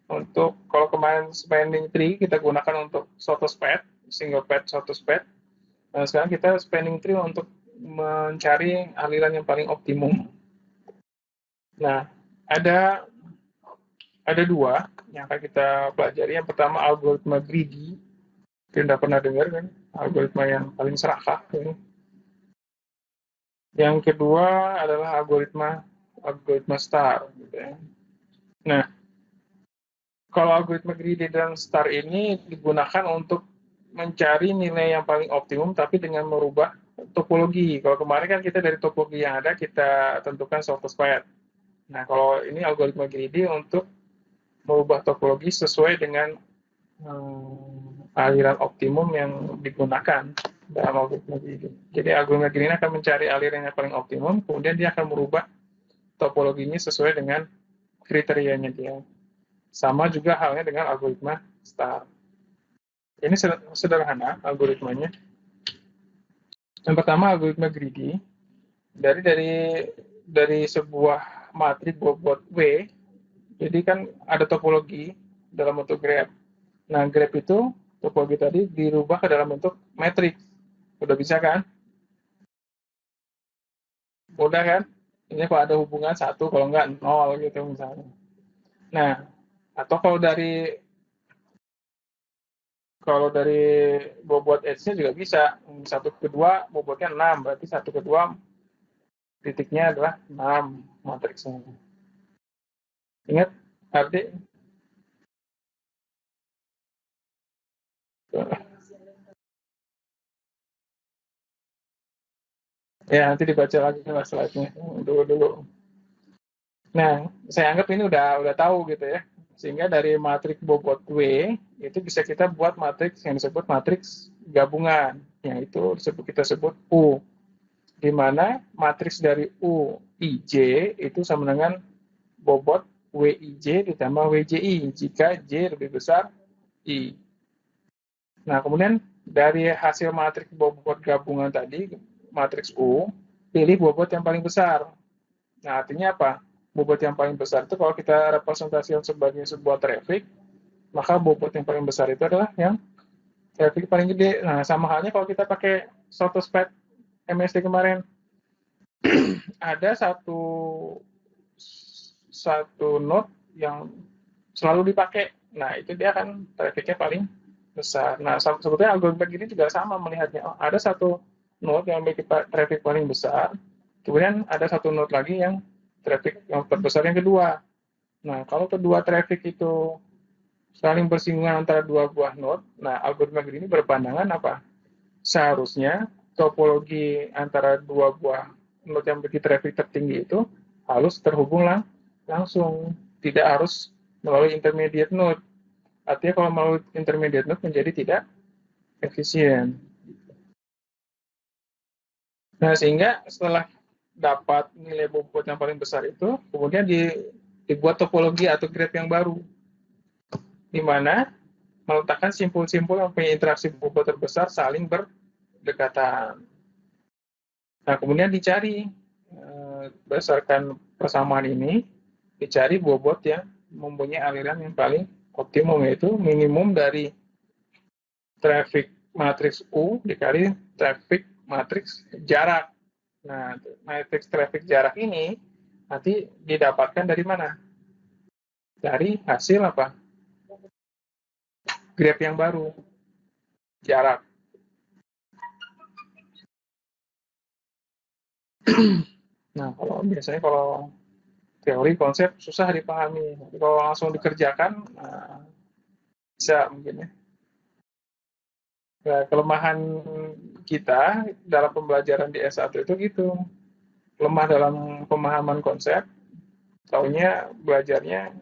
Untuk kalau kemarin spanning tree kita gunakan untuk SOTOS-PET, single pad SOTOS-PET. Nah, sekarang kita spanning tree untuk mencari aliran yang paling optimum. Nah, ada dua yang akan kita pelajari. Yang pertama algoritma greedy. Kita pernah dengar kan, algoritma yang paling serakah. Kan? Yang kedua adalah algoritma star. Gitu ya. Nah, kalau algoritma greedy dan star ini digunakan untuk mencari nilai yang paling optimum, tapi dengan merubah topologi. Kalau kemarin kan kita dari topologi yang ada, kita tentukan SOTOS-PET. Nah, kalau ini algoritma greedy untuk merubah topologi sesuai dengan aliran optimum yang digunakan dalam algoritma greedy. Jadi algoritma greedy akan mencari aliran yang paling optimum, kemudian dia akan merubah topologinya sesuai dengan kriterianya dia. Sama juga halnya dengan algoritma star. Ini sederhana algoritmanya. Yang pertama algoritma greedy. Dari sebuah matriks bobot W, jadi kan ada topologi dalam bentuk graph. Nah, graph itu topologi tadi dirubah ke dalam bentuk matriks. Udah bisa kan? Mudah kan? Ini kalau ada hubungan 1, kalau enggak 0 gitu misalnya. Nah, atau kalau dari bobot H-nya juga bisa. 1 ke 2 bobotnya 6, berarti 1 ke 2 titiknya adalah 6 matriksnya. Ingat, Ardi? Ya, nanti dibaca lagi slide-nya dulu. Nah, saya anggap ini udah tahu gitu ya. Sehingga dari matriks bobot W itu bisa kita buat matriks yang disebut matriks gabungan, yaitu kita sebut U, di mana matriks dari U IJ itu sama dengan bobot WIJ ditambah WJI jika J lebih besar I. Nah, kemudian dari hasil matriks bobot gabungan tadi, matriks U, pilih bobot yang paling besar. Nah, artinya apa? Bobot yang paling besar itu kalau kita representasikan sebagai sebuah traffic, maka bobot yang paling besar itu adalah yang traffic paling gede. Nah, sama halnya kalau kita pakai SOTOS-PET MSD kemarin, ada satu node yang selalu dipakai. Nah, itu dia akan trafficnya paling besar. Nah, sebetulnya algoritma gini juga sama melihatnya. Oh, ada satu node yang memiliki traffic paling besar, kemudian ada satu node lagi yang traffic yang terbesar yang kedua. Nah, kalau kedua traffic itu saling bersinggungan antara dua buah node, nah algoritma gini berpandangan apa? Seharusnya topologi antara dua buah node yang memiliki traffic tertinggi itu harus terhubung langsung, tidak harus melalui intermediate node. Artinya kalau melalui intermediate node menjadi tidak efisien. Nah, sehingga setelah dapat nilai bobot yang paling besar itu, kemudian dibuat topologi atau graph yang baru, di mana meletakkan simpul-simpul yang punya interaksi bobot terbesar saling berdekatan. Nah, kemudian dicari berdasarkan persamaan ini, dicari bobot yang mempunyai aliran yang paling optimum, yaitu minimum dari traffic matriks U dikali traffic matriks jarak. Nah, matriks traffic jarak ini nanti didapatkan dari mana? Dari hasil apa? Graph yang baru, jarak. Nah, biasanya kalau teori konsep susah dipahami. Kalau langsung dikerjakan, nah, bisa mungkin ya. Nah, kelemahan kita dalam pembelajaran di S1 itu gitu. Lemah dalam pemahaman konsep, taunya belajarnya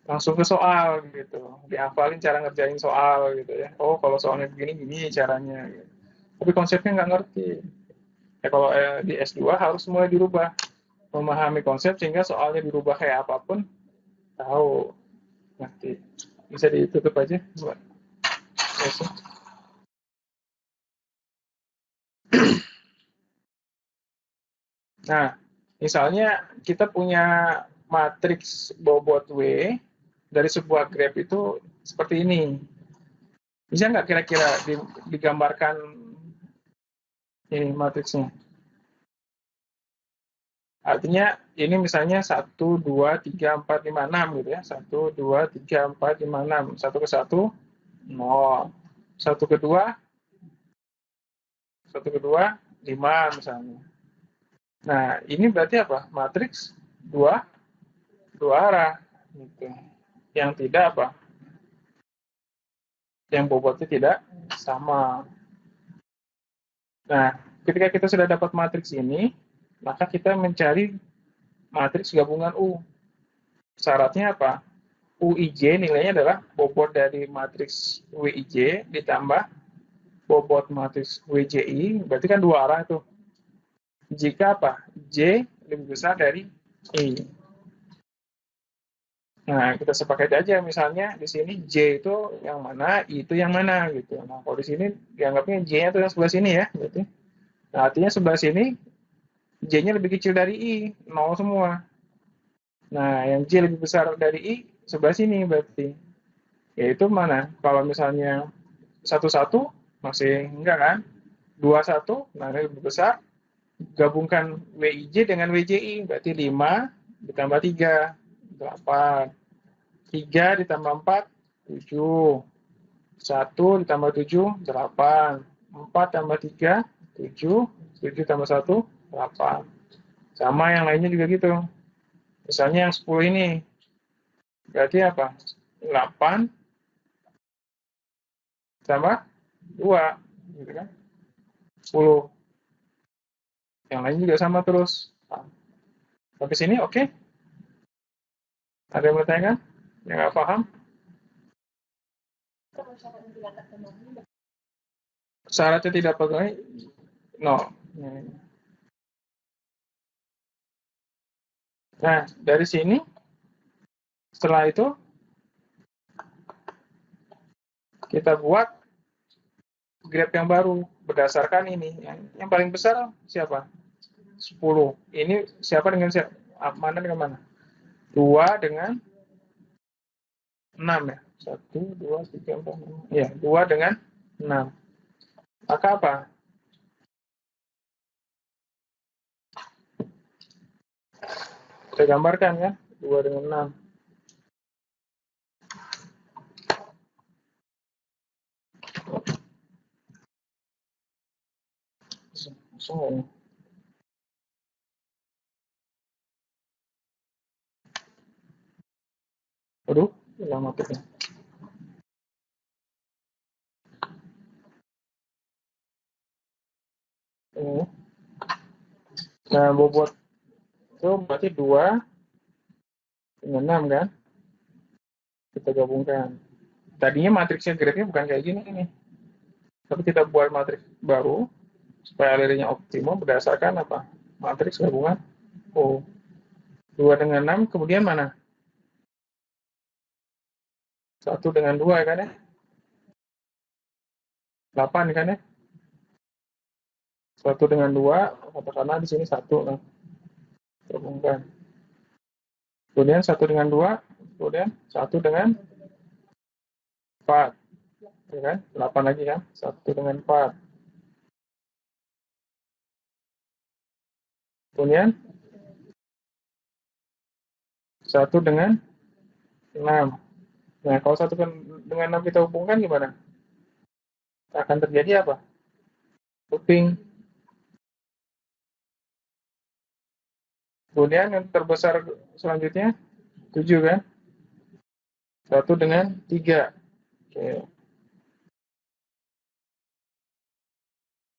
langsung ke soal gitu. Dihafalin cara ngerjain soal gitu ya. Oh, kalau soalnya begini, gini caranya. Gitu. Tapi konsepnya nggak ngerti. Ya, kalau di S2 harus mulai dirubah. Memahami konsep sehingga soalnya dirubah kayak apapun, tahu. Ngerti. Bisa ditutup aja, Mbak. Nah, misalnya kita punya matriks bobot W dari sebuah graf itu seperti ini. Bisa nggak kira-kira digambarkan ini matriksnya? Artinya ini misalnya 1, 2, 3, 4, 5, 6 gitu ya. 1, 2, 3, 4, 5, 6. 1 ke 1, 0. 1 ke 2, 1 ke 2, 5 misalnya. Nah, ini berarti apa? Matriks dua arah. Gitu. Yang tidak apa? Yang bobotnya tidak sama. Nah, ketika kita sudah dapat matriks ini, maka kita mencari matriks gabungan U. Syaratnya apa? UIJ nilainya adalah bobot dari matriks WIJ ditambah bobot matriks WJI, berarti kan dua arah tuh. Jika apa? J lebih besar dari I. Nah, kita sepakat aja misalnya di sini J itu yang mana, I itu yang mana gitu. Nah, kalau di sini dianggapnya J-nya itu yang sebelah sini ya, berarti. Nah, artinya sebelah sini J-nya lebih kecil dari I, 0 semua. Nah, yang J lebih besar dari I sebelah sini berarti. Yaitu mana? Kalau misalnya 1-1 masih enggak kan? 2-1, nah ini lebih besar. Gabungkan WIJ dengan WJI berarti 5 ditambah 3, 8. 3 ditambah 4, 7. 1 ditambah 7, 8. 4 tambah 3, 7. 7 tambah 1, 8. Sama yang lainnya juga gitu. Misalnya yang 10 ini. Berarti apa? 8 tambah 2. Gitu kan? 10. Yang lain juga sama terus. Sampai sini oke? Ada yang bertanya? Yang nggak paham? Syaratnya tidak terpenuhi? No. Nah, dari sini, setelah itu, kita buat graf yang baru berdasarkan ini. Yang paling besar siapa? 10. Ini siapa dengan siapa? Mana dengan mana? 2 dengan 6 ya. 1, 2, 3, 4, 5. Ya, 2 dengan 6. Maka apa? Kita gambarkan ya. 2 dengan 6. Langsung. Aduh, lama tuh. Nah, bobot itu berarti 2 dengan 6 kan? Kita gabungkan. Tadinya matriksnya grafnya bukan kayak gini nih. Tapi kita buat matriks baru supaya alirnya optimum berdasarkan apa? Matriks gabungan O. 2 dengan 6, kemudian mana? 1 dengan 2 kan ya? 8 kan ya? 1 dengan 2, katakanlah di sini 1 kan? Gabungkan. Kemudian 1 dengan 2, kemudian 1 dengan 4. Ya kan? 8 lagi kan? 1 dengan 4. Kemudian 1 dengan 6. Nah, kalau 1 dengan 6 kita hubungkan gimana? Akan terjadi apa? Looping. Kemudian yang terbesar selanjutnya 7 kan? 1 dengan 3. Oke.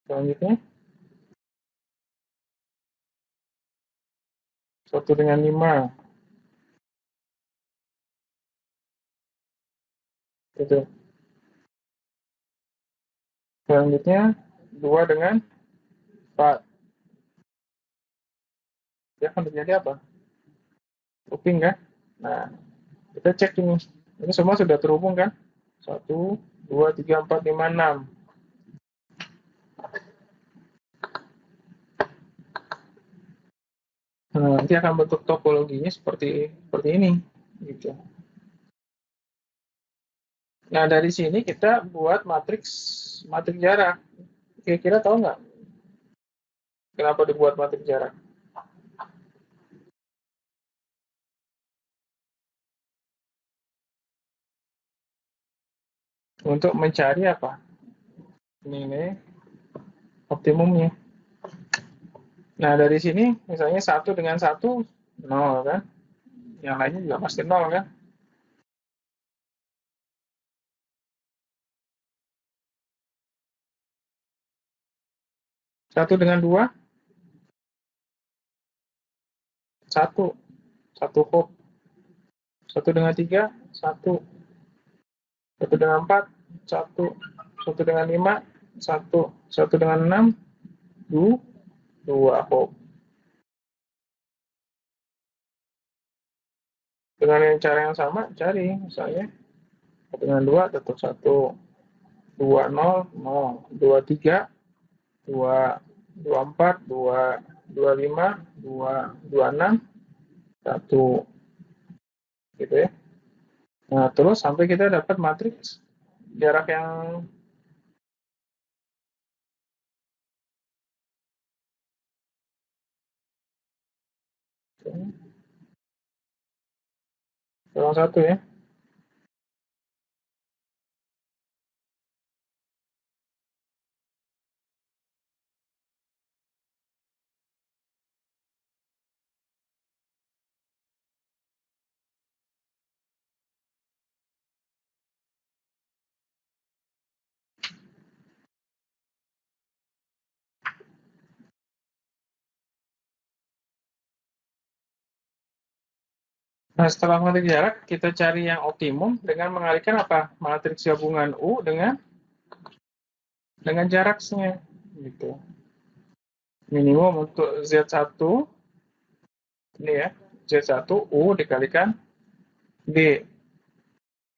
Selanjutnya 1 dengan 5. Itu. Selanjutnya 2 dengan 4. Dia akan terjadi apa? Looping kan? Nah, kita cek ini. Ini semua sudah terhubung kan? 1, 2, 3, 4, 5, 6. Nah, nanti akan bentuk topologinya seperti ini. Gitu. Nah, dari sini kita buat matriks jarak. Kira-kira tahu nggak kenapa dibuat matriks jarak? Untuk mencari apa? Nilai optimumnya. Nah, dari sini misalnya 1 dengan 1, 0 kan? Yang lainnya juga pasti 0 kan? 1 dengan 2, 1. 1 hop. 1 dengan 3, 1. 1 dengan 4, 1. 1 dengan 5, 1. 1 dengan 6, 2 hop. Dengan cara yang sama, cari misalnya 1 dengan 2 tetap 1. 2, 0, 0. 2, 3, 2, 2, 4, 2, 2, 5, 2, 2, 6, 1. Gitu ya. Nah, terus sampai kita dapat matriks jarak yang salah satu ya. Nah, setelah matriks jarak, kita cari yang optimum dengan mengalihkan apa? Matriks gabungan U dengan jaraknya. Gitu. Minimum untuk Z1, ini ya, Z1 U dikalikan D.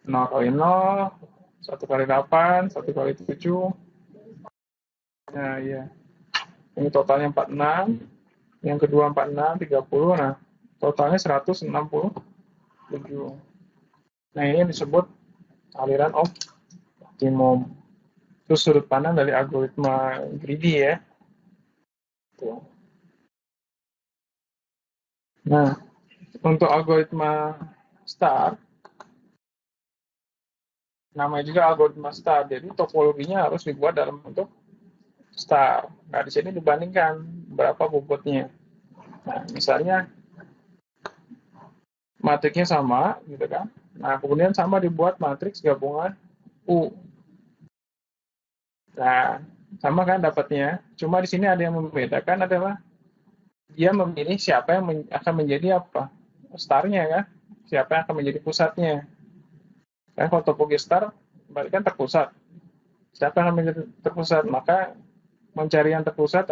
0 kali 0, 1 kali 8, 1 kali 7. Nah, iya. Ini totalnya 46. Yang kedua 46, 30. Nah, totalnya 167. Nah, ini disebut aliran optimum. Itu sudut pandang dari algoritma greedy ya. Tuh. Nah, untuk algoritma star, namanya juga algoritma star, jadi topologinya harus dibuat dalam bentuk star. Nah, di sini dibandingkan berapa bobotnya. Nah, misalnya matriksnya sama, gitu kan. Nah, kemudian sama dibuat matriks gabungan U. Nah, sama kan dapatnya. Cuma di sini ada yang membedakan adalah dia memilih siapa yang akan menjadi apa? Starnya kan? Siapa yang akan menjadi pusatnya? Kan kalau topologi star berarti kan terpusat. Siapa yang akan menjadi terpusat? Maka mencari yang terpusat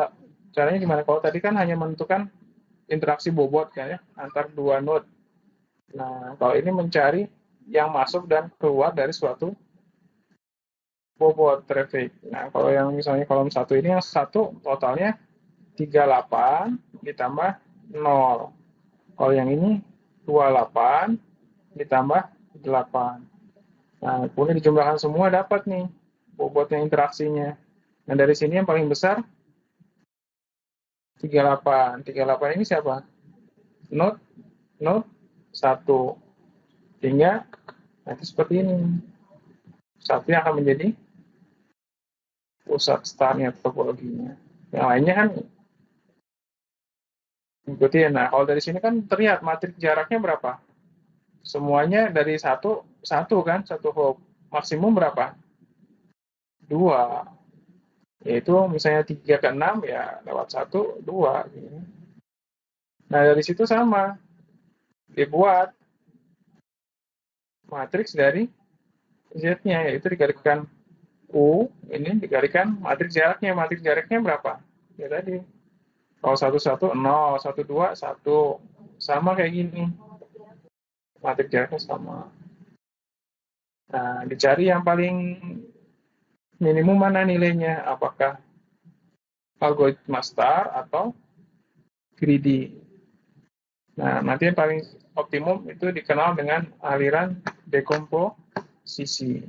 caranya gimana? Kalau tadi kan hanya menentukan interaksi bobot kan ya antar dua node. Nah, kalau ini mencari yang masuk dan keluar dari suatu bobot traffic. Nah, kalau yang misalnya kolom 1 ini yang 1 totalnya 38 ditambah 0. Kalau yang ini 28 ditambah 8. Nah, kemudian dijumlahkan semua dapat nih bobotnya interaksinya. Nah, dari sini yang paling besar 38. 38 ini siapa? Node 1. Sehingga nanti seperti ini. Satu yang akan menjadi pusat startnya topologinya. Yang lainnya kan ikuti. Nah, kalau dari sini kan terlihat matriks jaraknya berapa? Semuanya dari satu kan, satu hop. Maksimum berapa? 2. Yaitu misalnya 3 ke 6 ya lewat 1, 2. Nah, dari situ sama. Dibuat matriks dari Z-nya, yaitu dikalikan U, ini dikalikan matriks jaraknya. Matriks jaraknya berapa? Ya tadi. Kalau 1, 1, 0, 1, 2, 1. Sama kayak gini. Matriks jaraknya sama. Nah, dicari yang paling minimum mana nilainya? Apakah algoritma star atau greedy? Nah, nanti yang paling optimum itu dikenal dengan aliran dekomposisi.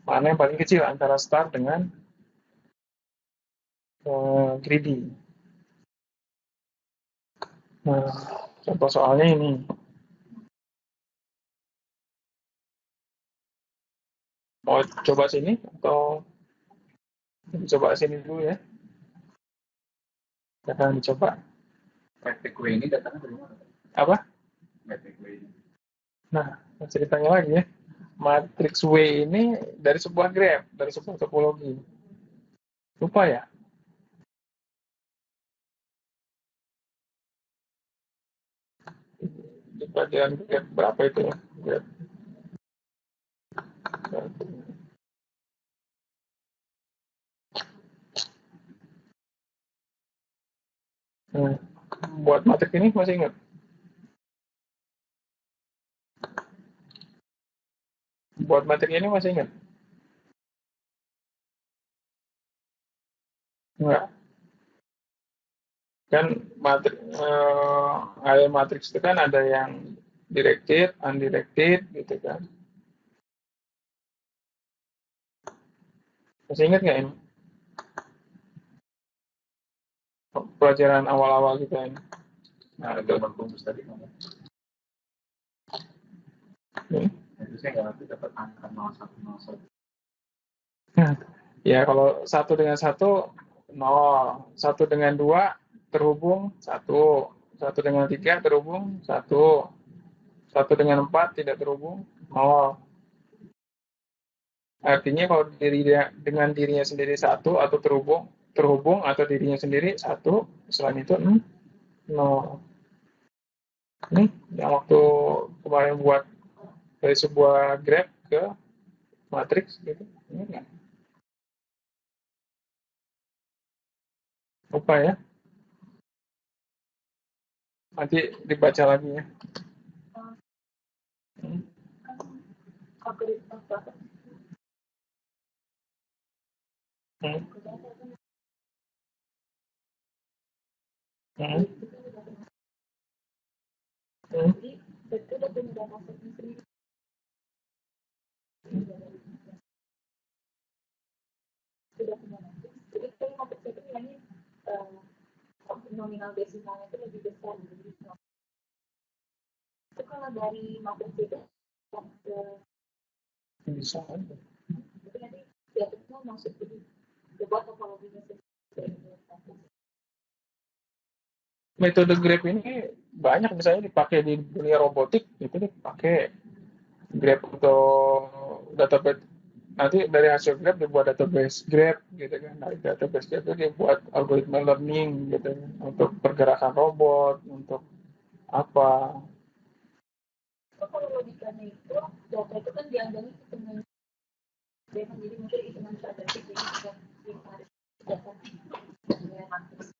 mana yang paling kecil antara star dengan greedy. Nah, contoh soalnya ini. Mau coba sini atau coba sini dulu ya? Akan dicoba. Matrix W ini datangnya dari mana? Apa? Matrix W ini. Nah, ceritanya lagi ya. Matrix W ini dari sebuah graph, dari sebuah topologi. Lupa ya? Di pelajaran graph berapa itu ya? Graph. Nah, buat matrix ini masih ingat? Buat matrix ini masih ingat? Enggak. Kan ada matrix itu kan ada yang directed, undirected gitu kan. Masih ingat nggak ini? Pelajaran awal-awal kita ini. Nah, gambar rumus tadi ngomong. Itu saya nggak ngerti dapat angka 0101. Ya kalau 1 dengan 1 0, 1 dengan 2 terhubung 1, 1 dengan 3 terhubung 1, 1 dengan 4 tidak terhubung 0. Artinya kalau dengan dirinya sendiri 1 atau terhubung atau dirinya sendiri 1, selain itu 0. Ini yang waktu kemarin buat dari sebuah graph ke matrix gitu. Ini enggak. Lupa ya. Nanti dibaca lagi ya. Nominal desimalnya itu lebih besar dari itu kalau dari matriks itu Bisa aja. itu nanti diaturnya masuk di buat topologinya Metode graph ini banyak misalnya dipakai di dunia robotik, itu dipakai graph atau database. Nanti dari hasil graph dibuat database graph gitu kan. Dari database graph itu dibuat algoritma learning gitu kan, untuk pergerakan robot, untuk apa. kalau logikanya itu data itu kan diambil hitungan jadi mungkin hitungan statistik jadi bisa ditarik data dengan matriks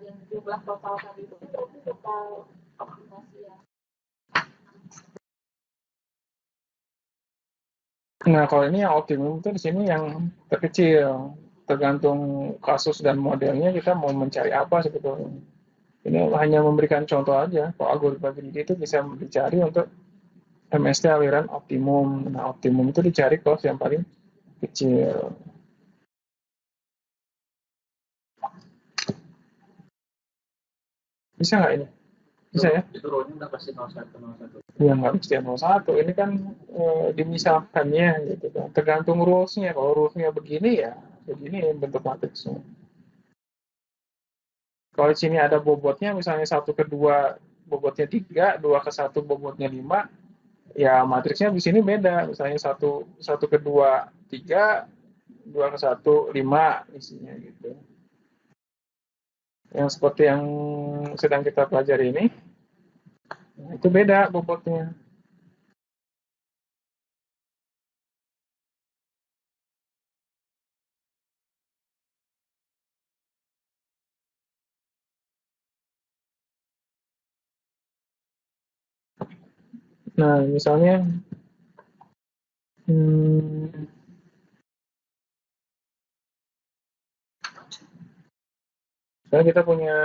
yang jumlah total tadi itu berarti total optimasi ya. Nah, kalau ini yang optimum itu di sini yang terkecil, tergantung kasus dan modelnya kita mau mencari apa sebetulnya. Ini hanya memberikan contoh aja. Kalau algoritma greedy itu bisa dicari untuk MST aliran optimum. Nah, optimum itu dicari cost yang paling kecil. Bisa nggak ini? Bisa ya? Itu row-nya udah pasti 0101. Ya nggak mesti 01. Ini kan dimisalkannya gitu kan. Tergantung rules-nya. Kalau rules-nya begini ya begini bentuk matriksnya. Kalau di sini ada bobotnya, misalnya 1 ke 2 bobotnya 3, 2 ke 1 bobotnya 5, ya matriksnya di sini beda. Misalnya 1 ke 2 3, 2 ke 1 5 isinya gitu. Yang seperti yang sedang kita pelajari ini, itu beda bobotnya. Nah, misalnya misalnya kita punya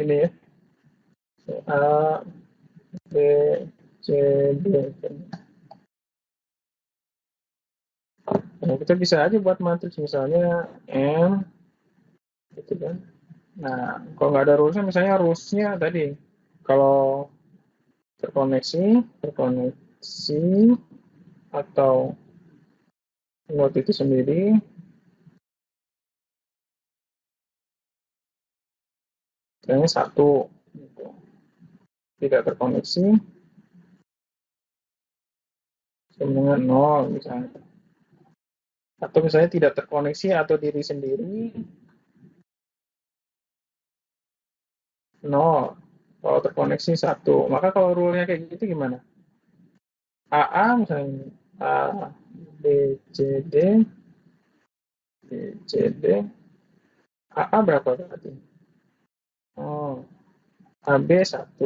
ini ya, A, B, CD. Nah, kita bisa aja buat matriks misalnya M, gitu kan. Nah, kalau nggak ada rulesnya, misalnya rulesnya tadi, kalau terkoneksi, atau node itu sendiri, misalnya 1, gitu. Tidak terkoneksi, sama dengan 0 misalnya. Atau misalnya tidak terkoneksi atau diri sendiri, 0. Kalau terkoneksi 1. Maka kalau rule-nya kayak gitu gimana? AA misalnya, A, B, C, D, B, C, D, AA berapa berarti? Oh, AB 1,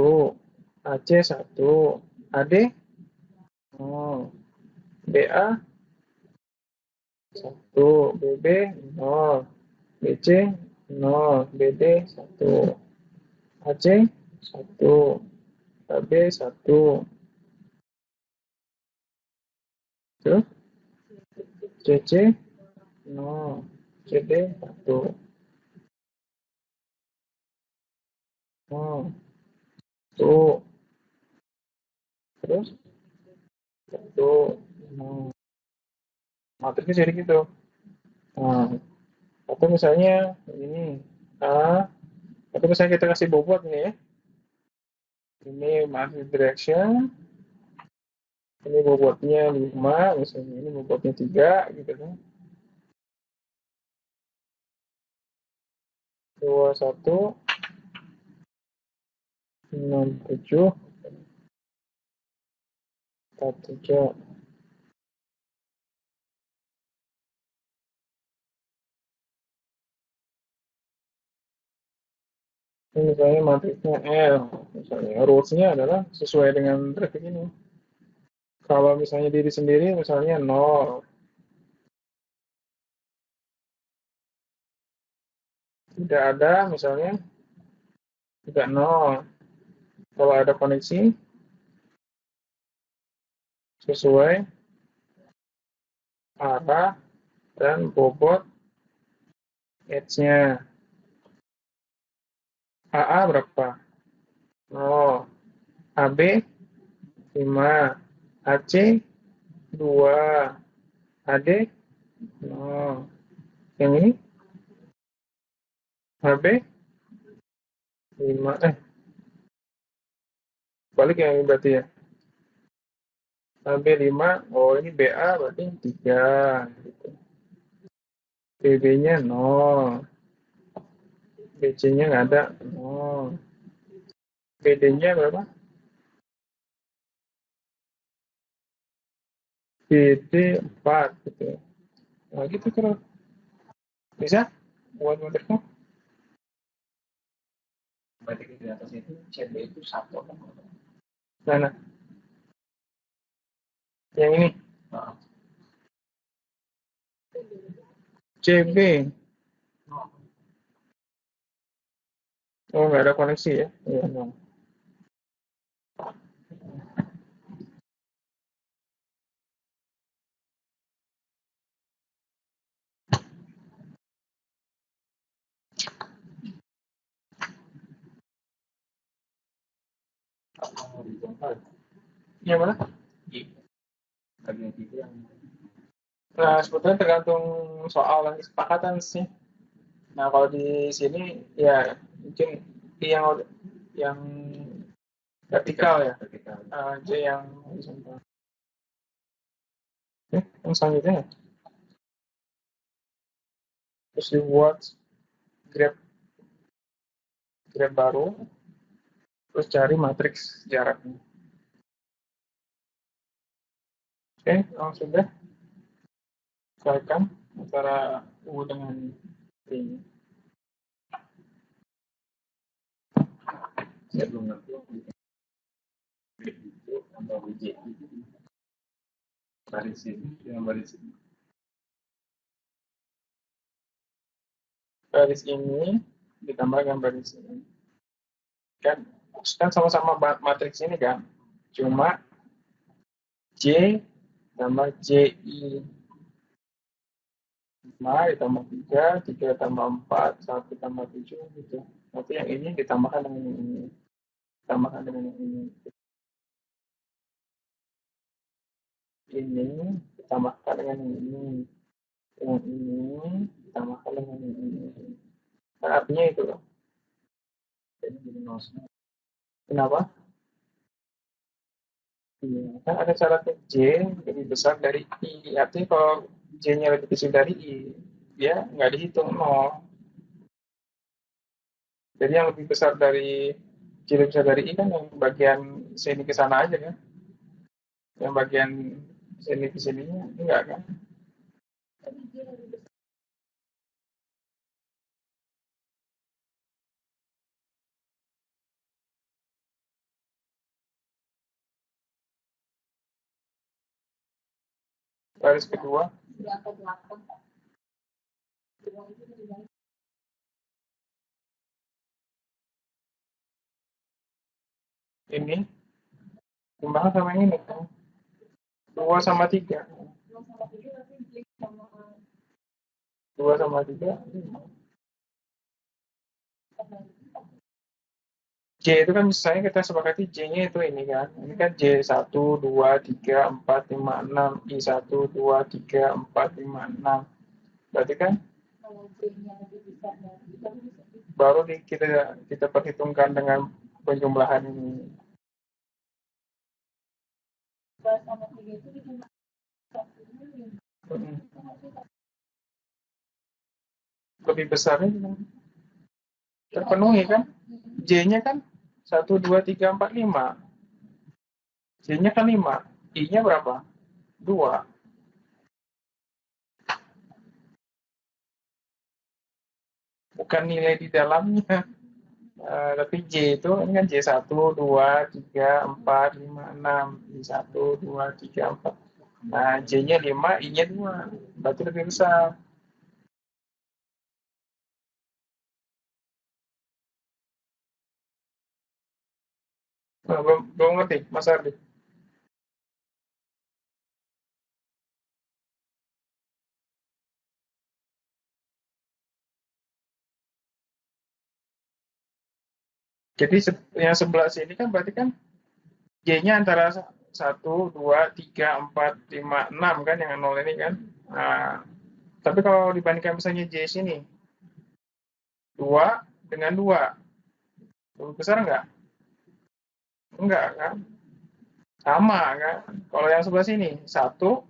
AC 1, AD, oh, BA 1, BB 0, BC 0, BD 1, AC 1, AB 1, terus CC 0, CD 1, oh, tuh, terus 1, oh, matrixnya jadi gitu. Nah, atau misalnya ini A, atau misalnya kita kasih bobot nih ya, ini matrix direction, ini bobotnya 5, misalnya ini bobotnya 3, gitu kan. 2, 1, 6, 7, 4, 3. Ini misalnya matriksnya L, misalnya rulesnya adalah sesuai dengan grafik ini. Kalau misalnya diri sendiri, misalnya 0, tidak ada, misalnya tidak 0. Kalau ada koneksi, sesuai arah dan bobot edge-nya. AA berapa? 0. AB 5. AC 2. AD 0. Yang ini? HB 5. Balik yang ini berarti ya. HB 5. Oh, ini BA berarti 3. Gitu. BB-nya 0. BC-nya nggak ada. 0. BD-nya berapa? BD 4. Gitu. Nah, gitu terus. Bisa? Buat matrixnya? Berarti di atas itu CD itu 1 kan? Mana? Yang ini? Nah, CB. no. Oh, nggak ada koneksi ya? Iya, no. Horizontal. Yang mana? Bagian itu yang Nah, sebetulnya tergantung soal dan kesepakatan sih. Nah, kalau di sini ya mungkin yang vertikal ya, vertikal. J yang horizontal. Yang selanjutnya ya. Terus dibuat grab baru, terus cari matriks jaraknya. Oke, langsung sudah. Sesuaikan antara U dengan T. Saya belum ngerti itu atau WJ itu baris ini yang baris ini. Baris ini ditambah dengan baris ini. Kan sama-sama matriks ini kan. Cuma J tambah JI. 5 ditambah 3, 3 tambah 4, 1 tambah 7 gitu. Nanti yang ini ditambahkan dengan yang ini. Ditambahkan dengan yang ini. Ini ditambahkan dengan yang ini. Yang ini ditambahkan dengan yang ini. Kan artinya itu loh. Kenapa? Iya, kan ada syaratnya J lebih besar dari I. Artinya kalau J-nya lebih kecil dari I, dia nggak dihitung 0. Jadi yang lebih besar dari J lebih besar dari I kan yang bagian sini ke sana aja kan. Yang bagian sini ke sininya enggak kan. Tapi dia lebih besar. Baris kedua, Di angka 8. Dua itu lebih banyak. ini timbangkan sama yang ini kan. 2 sama 3. 2 sama 3 berarti J sama 2 sama 3, 5. J itu kan misalnya kita sepakati J-nya itu ini kan. Ini kan J 1, 2, 3, 4, 5, 6. I 1, 2, 3, 4, 5, 6. Berarti kan kalau J-nya lebih besar dari baru bisa baru kita perhitungkan dengan penjumlahan ini. 2 sama 3 itu ditambah 1 Lebih besarnya gimana? Terpenuhi kan? J-nya kan 1, 2, 3, 4, 5. J-nya kan 5. I-nya berapa? 2. Bukan nilai di dalamnya. Tapi J itu ini kan J1, 2, 3, 4, 5, 6. I1, 2, 3, 4. Nah, J-nya 5, I-nya 2. Berarti lebih besar. Nah, belum ngerti, Mas Ardi. Jadi yang sebelah sini kan berarti kan J-nya antara 1, 2, 3, 4, 5, 6 kan yang 0 ini kan. Nah, tapi kalau dibandingkan misalnya J sini, 2 dengan 2, lebih besar nggak? Enggak kan? Sama kan? Kalau yang sebelah sini, 1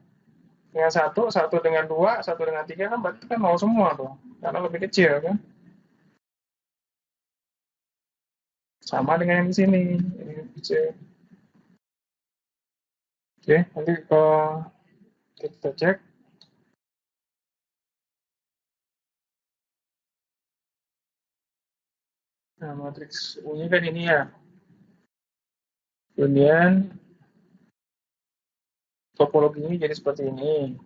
dengan 1, 1 dengan 2, 1 dengan 3 kan berarti kan 0 semua tuh. Karena lebih kecil kan? Sama dengan yang di sini. Ini kecil. Oke, nanti kalau kita cek. Nah, matriks U-nya kan ini ya. Kemudian topologinya jadi seperti ini.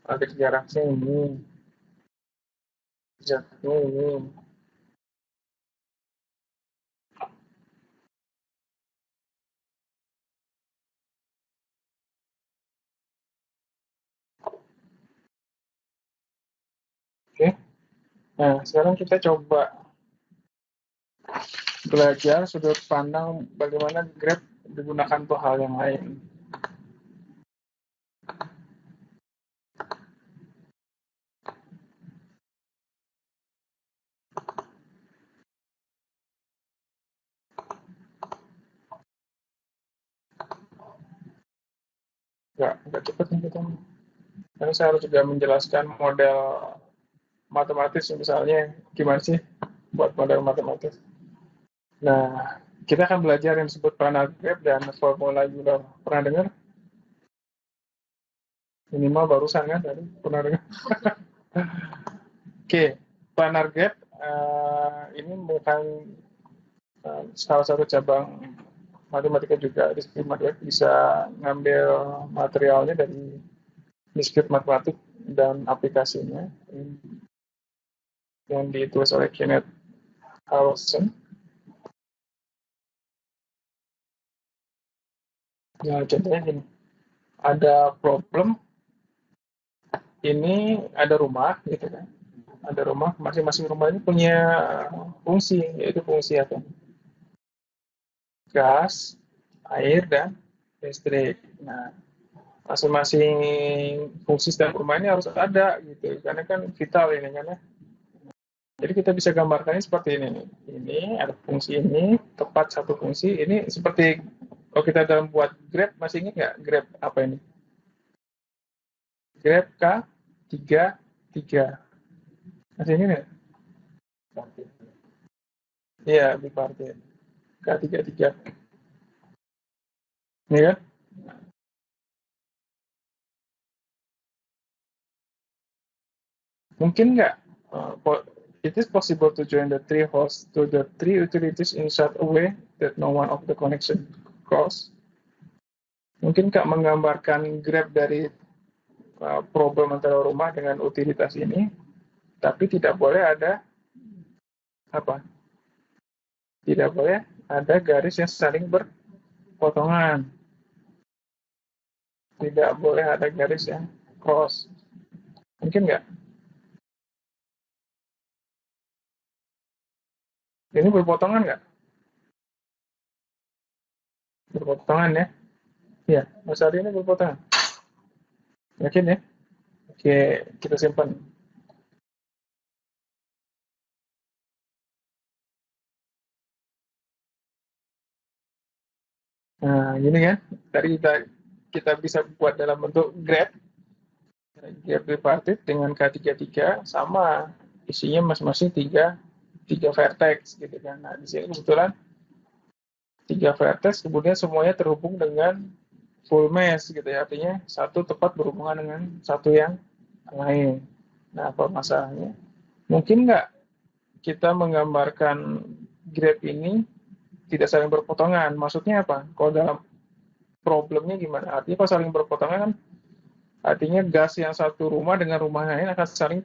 Matriks jaraknya ini. Jaraknya ini. Oke. Nah, sekarang kita coba belajar sudut pandang bagaimana grab digunakan untuk hal yang lain. Nggak cepat nih kita. Karena saya harus juga menjelaskan model matematis misalnya gimana sih buat model matematis. Nah, kita akan belajar yang disebut planar graph dan formula Euler. Pernah dengar? Minimal barusan kan tadi pernah dengar. Oke, planar graph ini bukan salah satu cabang matematika juga. Disiplin matematik bisa ngambil materialnya dari diskrit matematik dan aplikasinya yang ditulis oleh Kenneth Carlson. Ya, contohnya gini, ada problem, ini ada rumah, gitu kan. Ada rumah, masing-masing rumah ini punya fungsi, yaitu fungsi apa? Gas, air, dan listrik. Nah, masing-masing fungsi setiap rumah ini harus ada, gitu. Karena kan vital ini kan ya. Jadi kita bisa gambarkannya seperti ini nih. Ini ada fungsi ini, tepat satu fungsi. Ini seperti kalau kita dalam buat grab, masih ingat nggak grab apa ini? Grab K33. Masih ingat nggak? Iya, bipartit. K33. Ini kan? Mungkin nggak? It is possible to join the three hosts to the three utilities in such a way that no one of the connection cross. Mungkin Kak menggambarkan grab dari problem antara rumah dengan utilitas ini, tapi tidak boleh ada apa? Tidak boleh ada garis yang saling berpotongan. Tidak boleh ada garis yang cross. Mungkin nggak? Ini berpotongan nggak? Berpotongan ya? Iya, Mas Ari ini berpotongan. Yakin ya? Oke, kita simpan. Nah, gini kan? Tadi kita bisa buat dalam bentuk grab bipartit dengan K33 sama isinya masing-masing tiga vertex gitu kan. Nah, di sini kebetulan tiga vertex kemudian semuanya terhubung dengan full mesh gitu ya. Artinya satu tepat berhubungan dengan satu yang lain. Nah, apa masalahnya? Mungkin nggak kita menggambarkan grab ini tidak saling berpotongan? Maksudnya apa? Kalau dalam problemnya gimana? Artinya kalau saling berpotongan kan artinya gas yang satu rumah dengan rumah lain akan saling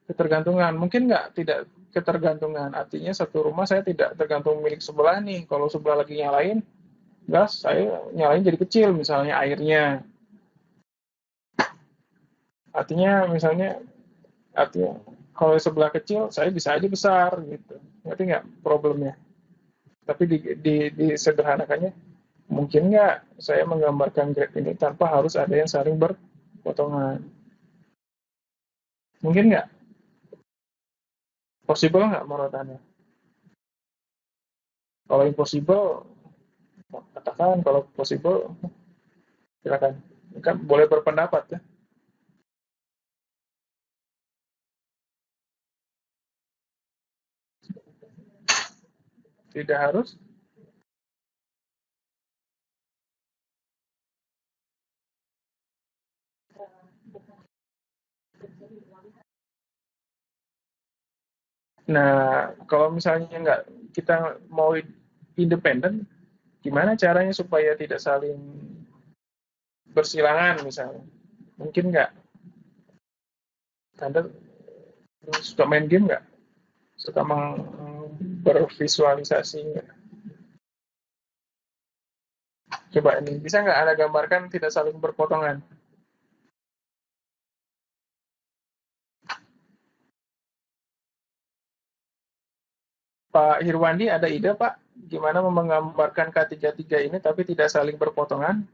ketergantungan. Mungkin nggak tidak ketergantungan. Artinya satu rumah saya tidak tergantung milik sebelah nih. Kalau sebelah lagi nyalain gas, saya nyalain jadi kecil misalnya airnya. Artinya kalau sebelah kecil saya bisa aja besar gitu. Ngerti nggak problemnya? Tapi disederhanakannya mungkin nggak saya menggambarkan graf ini tanpa harus ada yang saling berpotongan. Mungkin nggak? Possible nggak menurut Anda? Kalau impossible, katakan. Kalau possible, silakan. Kan boleh berpendapat ya. Tidak harus. Nah, kalau misalnya nggak kita mau independen, gimana caranya supaya tidak saling bersilangan misalnya? Mungkin nggak? Anda suka main game nggak? Suka bervisualisasi nggak? Coba ini, bisa nggak Anda gambarkan tidak saling berpotongan? Pak Hirwandi ada ide Pak? Gimana menggambarkan K33 ini tapi tidak saling berpotongan?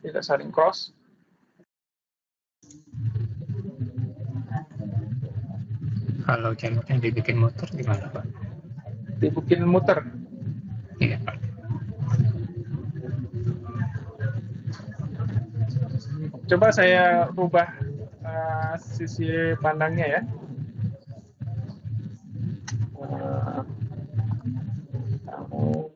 Tidak saling cross? Kalau jalurnya dibikin muter gimana Pak? Dibikin muter. Iya Pak. Coba saya rubah sisi pandangnya ya. Kamu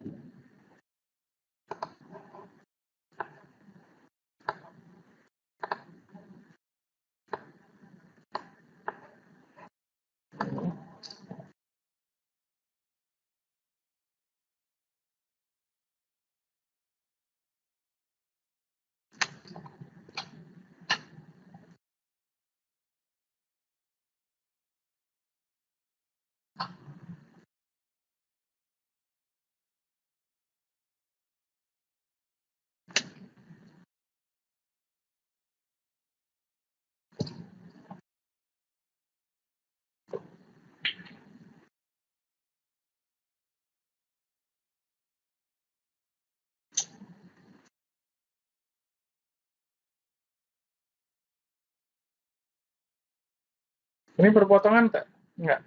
Ini berpotongan tak? Enggak.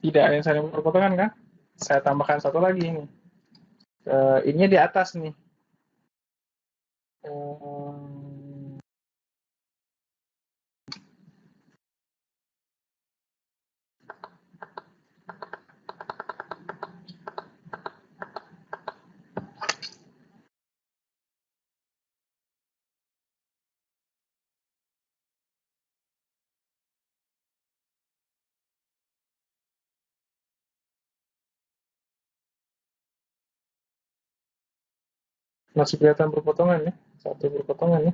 Tidak ada yang saling berpotongan kan? Saya tambahkan satu lagi ini. Ini di atas nih. Masih kelihatan berpotongan ya, satu berpotongan ya.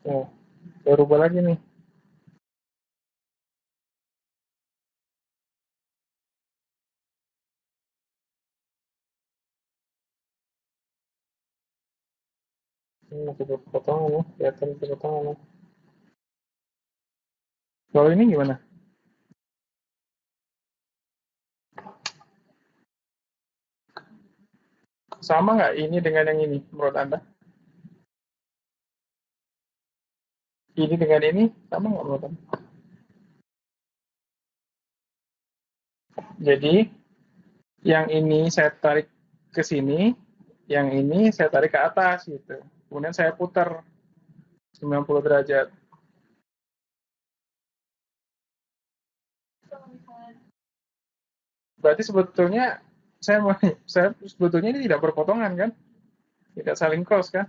Oh, saya rubah lagi nih. Ini masih berpotongan ya, kelihatan berpotongan ya. Kalau ini gimana? Sama nggak ini dengan yang ini menurut Anda? Ini dengan ini sama nggak menurut Anda? Jadi yang ini saya tarik ke sini, yang ini saya tarik ke atas gitu. Kemudian saya putar 90 derajat. Berarti sebetulnya saya sebetulnya ini tidak berpotongan kan? Tidak saling cross kan?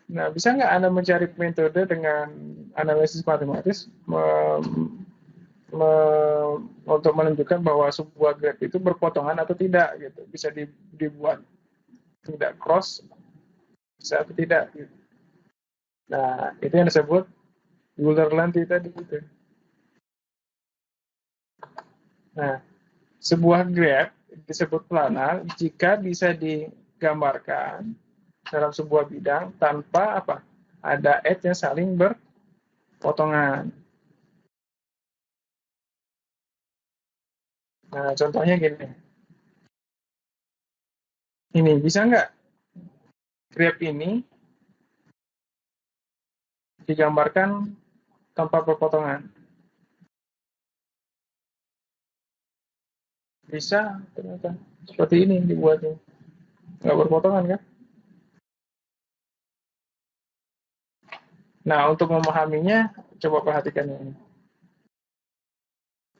Nah, bisa nggak Anda mencari metode dengan analisis matematis untuk menunjukkan bahwa sebuah graf itu berpotongan atau tidak gitu. Bisa dibuat tidak cross, bisa atau tidak gitu. Nah, itu yang disebut Euler-Lenti tadi gitu. Nah, sebuah graf disebut planar jika bisa digambarkan dalam sebuah bidang tanpa apa? Ada edge yang saling berpotongan. Nah, contohnya gini. Ini bisa nggak graf ini digambarkan tanpa berpotongan? Bisa, ternyata. Seperti ini dibuatnya. Nggak berpotongan kan? Nah, untuk memahaminya, coba perhatikan ini.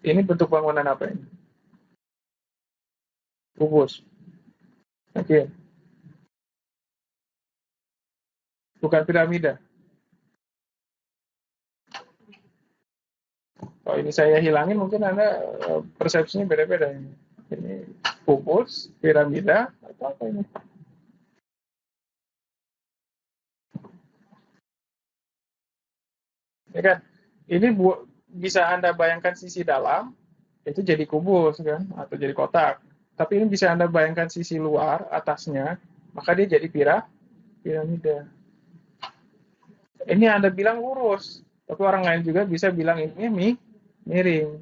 Ini bentuk bangunan apa ini? Kubus. Oke. Bukan piramida. Kalau ini saya hilangin, mungkin Anda persepsinya beda-beda. Ini kubus, piramida, atau apa ini? Ya kan? Ini bisa Anda bayangkan sisi dalam, itu jadi kubus kan, atau jadi kotak. Tapi ini bisa Anda bayangkan sisi luar, atasnya, maka dia jadi piramida. Ini Anda bilang lurus, tapi orang lain juga bisa bilang ini miring.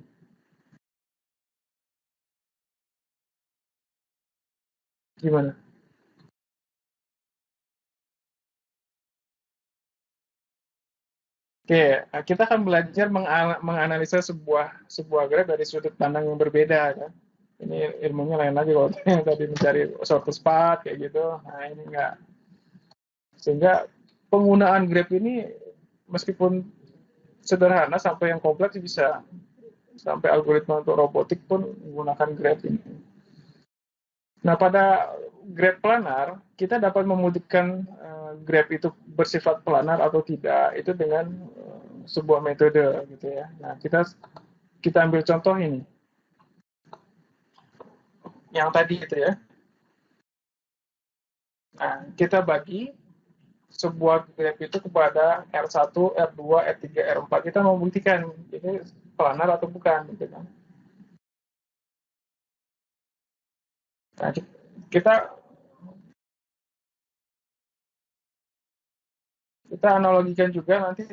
Gimana? Oke, kita akan belajar menganalisa sebuah graf dari sudut pandang yang berbeda kan. Ini ilmunya lain lagi kalau yang tadi mencari suatu spot kayak gitu. Nah, ini enggak. Sehingga penggunaan graf ini meskipun sederhana sampai yang kompleks bisa sampai algoritma untuk robotik pun menggunakan graf ini. Nah, pada graf planar kita dapat membuktikan graf itu bersifat planar atau tidak itu dengan sebuah metode gitu ya. Nah, kita ambil contoh ini. Yang tadi itu ya. Nah, kita bagi sebuah graf itu kepada R1, R2, R3, R4. Kita membuktikan ini planar atau bukan gitu kan. Nah, kita analogikan juga nanti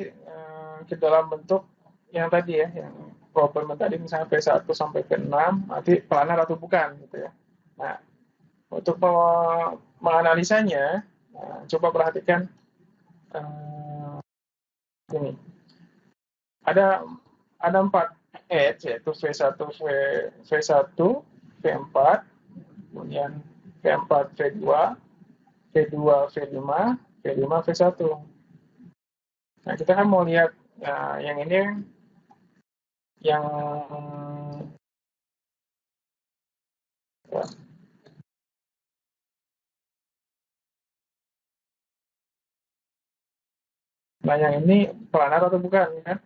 ke dalam bentuk yang tadi ya, yang problem tadi misalnya V1 sampai V6 nanti planar atau bukan gitu ya. Nah, untuk menganalisanya, coba perhatikan ini. Ada 4 edge yaitu V1, V1, V4, kemudian V4, V2, V2, V5, V5, V1. Nah, kita kan mau lihat yang ini yang nah yang ini planar atau bukan kan?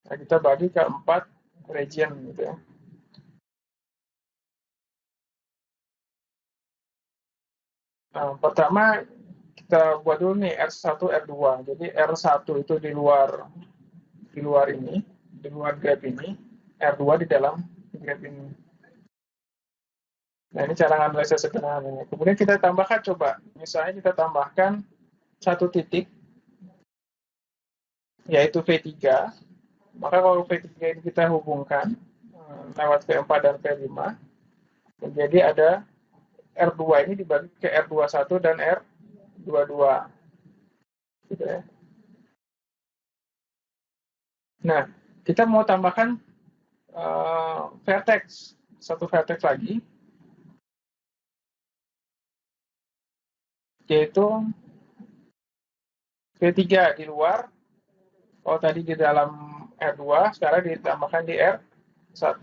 Nah, kita bagi ke 4 region gitu ya. Nah, pertama kita buat dulu nih R1, R2. Jadi R1 itu di luar ini, di luar graph ini, R2 di dalam graph ini. Nah, ini cara nganalisa sederhananya. Kemudian kita tambahkan, coba. Misalnya kita tambahkan 1 titik, yaitu V3. Maka kalau V3 ini kita hubungkan lewat V4 dan V5, jadi ada R2 ini dibagi ke R21 dan R22. Gitu ya. Nah, kita mau tambahkan vertex, 1 vertex lagi, yaitu V3 di luar. Kalau tadi di dalam R2, sekarang ditambahkan di R1.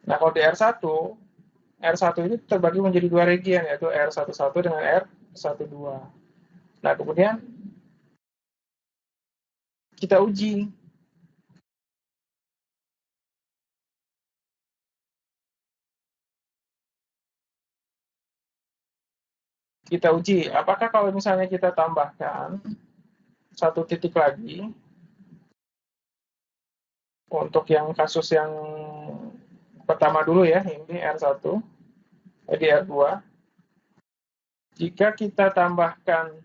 Nah, kalau di R1 ini terbagi menjadi 2 region, yaitu R11 dengan R12. Nah, kemudian kita uji. Kita uji, apakah kalau misalnya kita tambahkan 1 titik lagi, untuk yang kasus yang pertama dulu ya, ini R1, di R2, jika kita tambahkan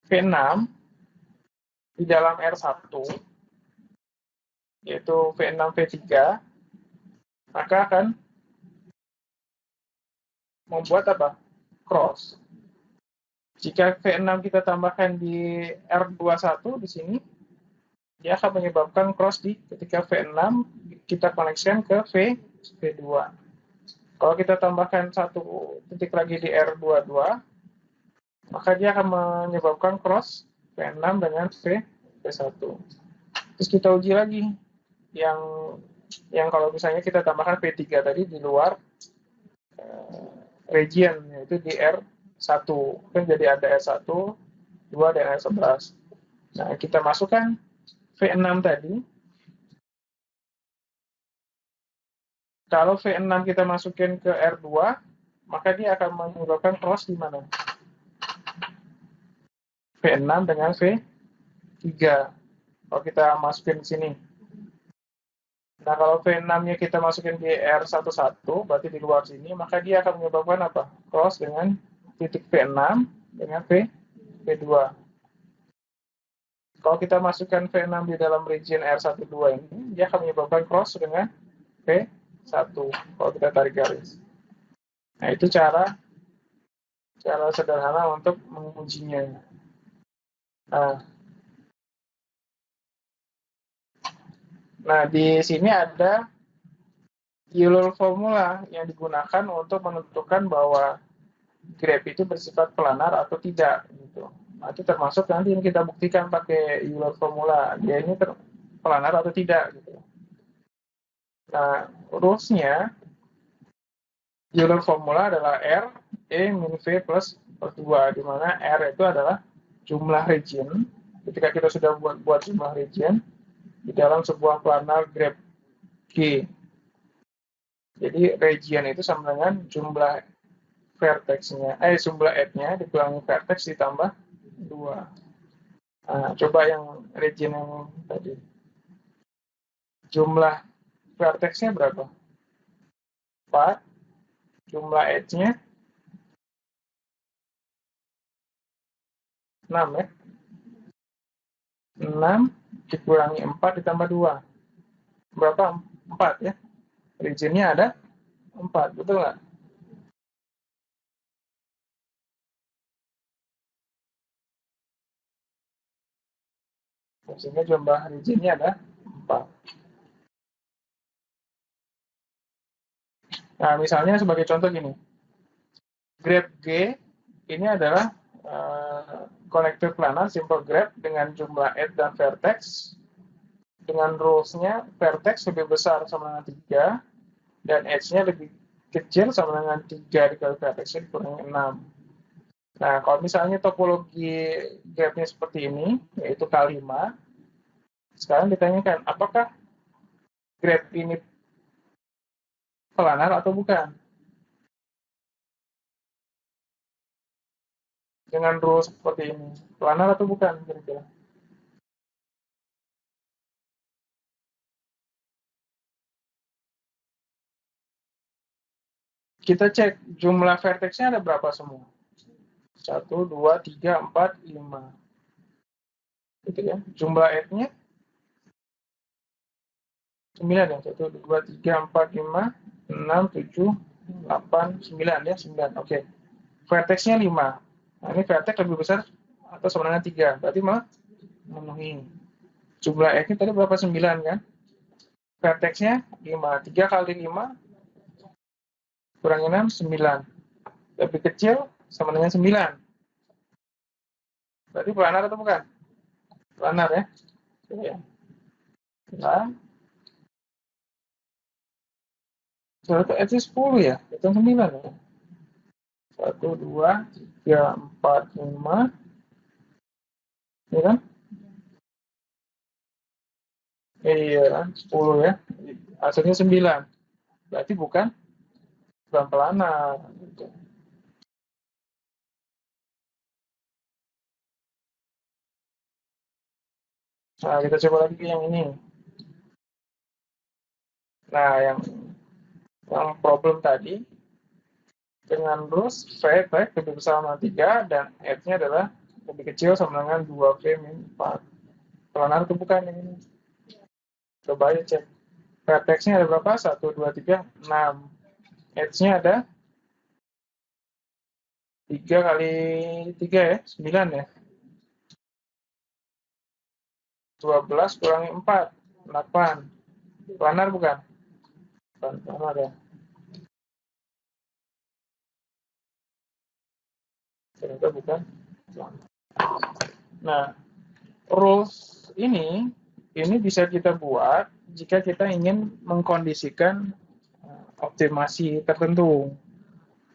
V6 di dalam R1, yaitu V6, V3, maka akan membuat apa? Cross. Jika V6 kita tambahkan di R21 di sini, dia akan menyebabkan cross ketika V6 kita koneksikan ke V2. Kalau kita tambahkan 1 titik lagi di R22, maka dia akan menyebabkan cross V6 dengan V1. Terus kita uji lagi yang kalau misalnya kita tambahkan V3 tadi di luar region, yaitu di R1, kan jadi ada R1, 2, dan R11. Nah, kita masukkan V6 tadi. Kalau V6 kita masukin ke R2, maka dia akan menyebabkan cross di mana? V6 dengan V3. Kalau kita masukin di sini. Nah, kalau V6-nya kita masukin di R11, berarti di luar sini, maka dia akan menyebabkan apa? Cross dengan titik V6 dengan V2. Kalau kita masukkan V6 di dalam region R12 ini, dia akan menyebabkan cross dengan V1. Kalau kita tarik garis. Nah, itu cara sederhana untuk mengujinya. Nah, di sini ada Euler formula yang digunakan untuk menentukan bahwa graph itu bersifat planar atau tidak gitu. Nah, itu termasuk nanti yang kita buktikan pakai Euler formula, dia ini planar atau tidak gitu. Nah, rules-nya Euler formula adalah R E min V plus 2, di mana R itu adalah jumlah region. Ketika kita sudah buat jumlah region di dalam sebuah planar graph G. Jadi region itu sama dengan jumlah vertex-nya, jumlah edge-nya dikurangi vertex ditambah 2. Nah, coba yang region yang tadi. Jumlah vertex-nya berapa? 4, jumlah edge-nya 6 ya. 6 dikurangi 4 ditambah 2. Berapa? 4 ya. Region-nya ada 4, betul nggak? Sehingga jumlah region-nya ada 4. Nah, misalnya sebagai contoh gini. Grab G ini adalah connector planar simple graph dengan jumlah edge dan vertex. Dengan rules-nya, vertex lebih besar sama dengan 3, dan edge-nya lebih kecil sama dengan 3 dikali vertex-nya dikurangi 6. Nah, kalau misalnya topologi graph-nya seperti ini, yaitu K5, sekarang ditanyakan, apakah graph ini planar atau bukan? Dengan rules seperti ini, planar atau bukan kira-kira? Kita cek jumlah vertex-nya ada berapa semua? 1, 2, 3, 4, 5. Gitu ya. Jumlah edge-nya 9 ya. 1, 2, 3, 4, 5, 6, 7, 8, 9 ya. 9. Oke. Vertex-nya 5. Nah, ini vertex lebih besar atau sama dengan 3. Berarti memenuhi. Jumlah edge-nya tadi berapa? 9 kan? Vertex-nya 5. 3 kali 5 kurangi 6, 9. Lebih kecil sama dengan 9. Berarti planar atau bukan? Planar ya. Oke. Nah, berarti edge 10 ya? Itu 9 ya? 1, 2, 3, 4, 5. Ini kan? Iya, 10 ya. Hasilnya 9. Berarti bukan planar. Gitu. Nah, kita coba lagi yang ini. Nah, yang problem tadi, dengan rules, frame lebih besar sama 3, dan edge-nya adalah lebih kecil sama dengan 2 frame 4. Planar itu bukan yang ini. Coba aja cek. Vertex-nya ada berapa? 1, 2, 3, 6. Edge-nya ada 3 kali 3 ya, 9 ya. 12 kurangi 4, 8. Planar bukan? Planar ya. Ternyata bukan. Nah, rules ini bisa kita buat jika kita ingin mengkondisikan optimasi tertentu.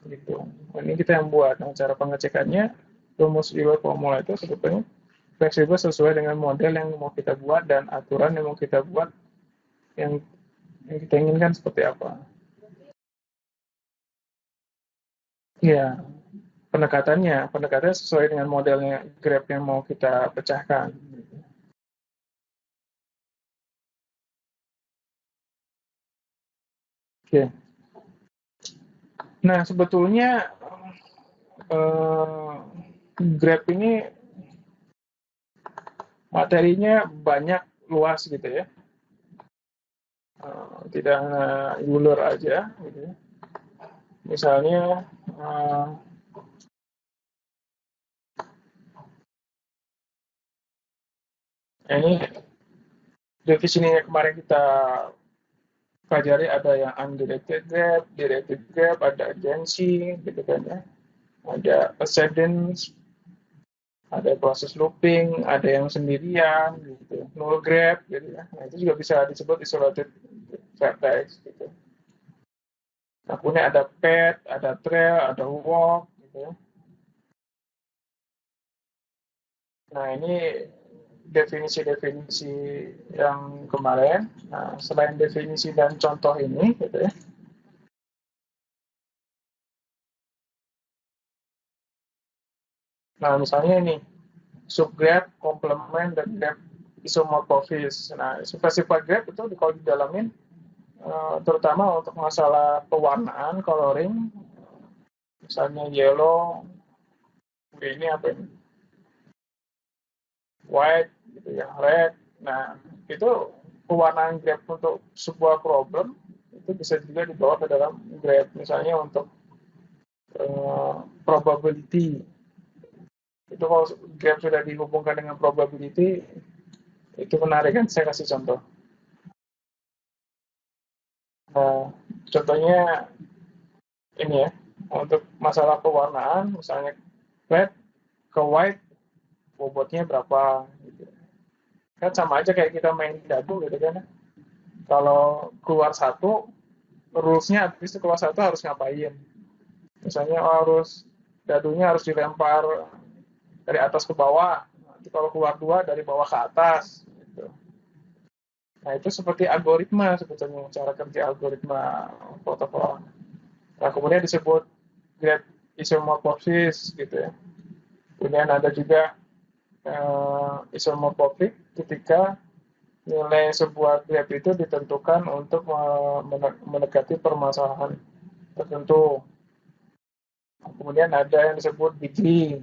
Gitu. Ini kita yang buat. Nah, cara pengecekannya, rumus Euler formula itu sebetulnya fleksibel sesuai dengan model yang mau kita buat dan aturan yang mau kita buat yang kita inginkan seperti apa. Ya, pendekatannya sesuai dengan modelnya graph yang mau kita pecahkan. Oke. Nah, sebetulnya graph ini materinya banyak, luas gitu ya. Tidak hanya Euler aja gitu ya. Misalnya ini definisinya kemarin kita pelajari, ada yang undirected graph, directed graph, ada agency gitu kan ya. Ada ascendance, ada proses looping, ada yang sendirian gitu, null graph gitu ya. Nah, itu juga bisa disebut isolated vertex gitu. Nah, kemudian ada path, ada trail, ada walk gitu ya. Nah, ini definisi-definisi yang kemarin. Nah, selain definisi dan contoh ini gitu ya. Nah, misalnya ini subgraph, complement, dan graph isomorphis. Nah, sifat-sifat graph itu kalau didalamin terutama untuk masalah pewarnaan, coloring, misalnya yellow, ini apa ini, white, gitu ya, red. Nah, itu pewarnaan graph untuk sebuah problem itu bisa juga dibawa ke dalam graph, misalnya untuk probability. Itu kalau graph sudah dihubungkan dengan probability, itu menarik kan, saya kasih contoh. Nah, contohnya ini ya, untuk masalah pewarnaan, misalnya red ke white, bobotnya berapa, gitu. Kan sama aja kayak kita main dadu gitu kan. Kalau keluar satu, rules-nya habis itu keluar satu harus ngapain. Misalnya dadunya harus dilempar dari atas ke bawah. Nanti kalau keluar dua, dari bawah ke atas. Gitu. Nah, itu seperti algoritma sebetulnya, cara kerja algoritma protokol. Nah, kemudian disebut graph isomorphosis gitu ya. Kemudian ada juga isomorphic ketika nilai sebuah graph itu ditentukan untuk mendekati permasalahan tertentu. Kemudian ada yang disebut degree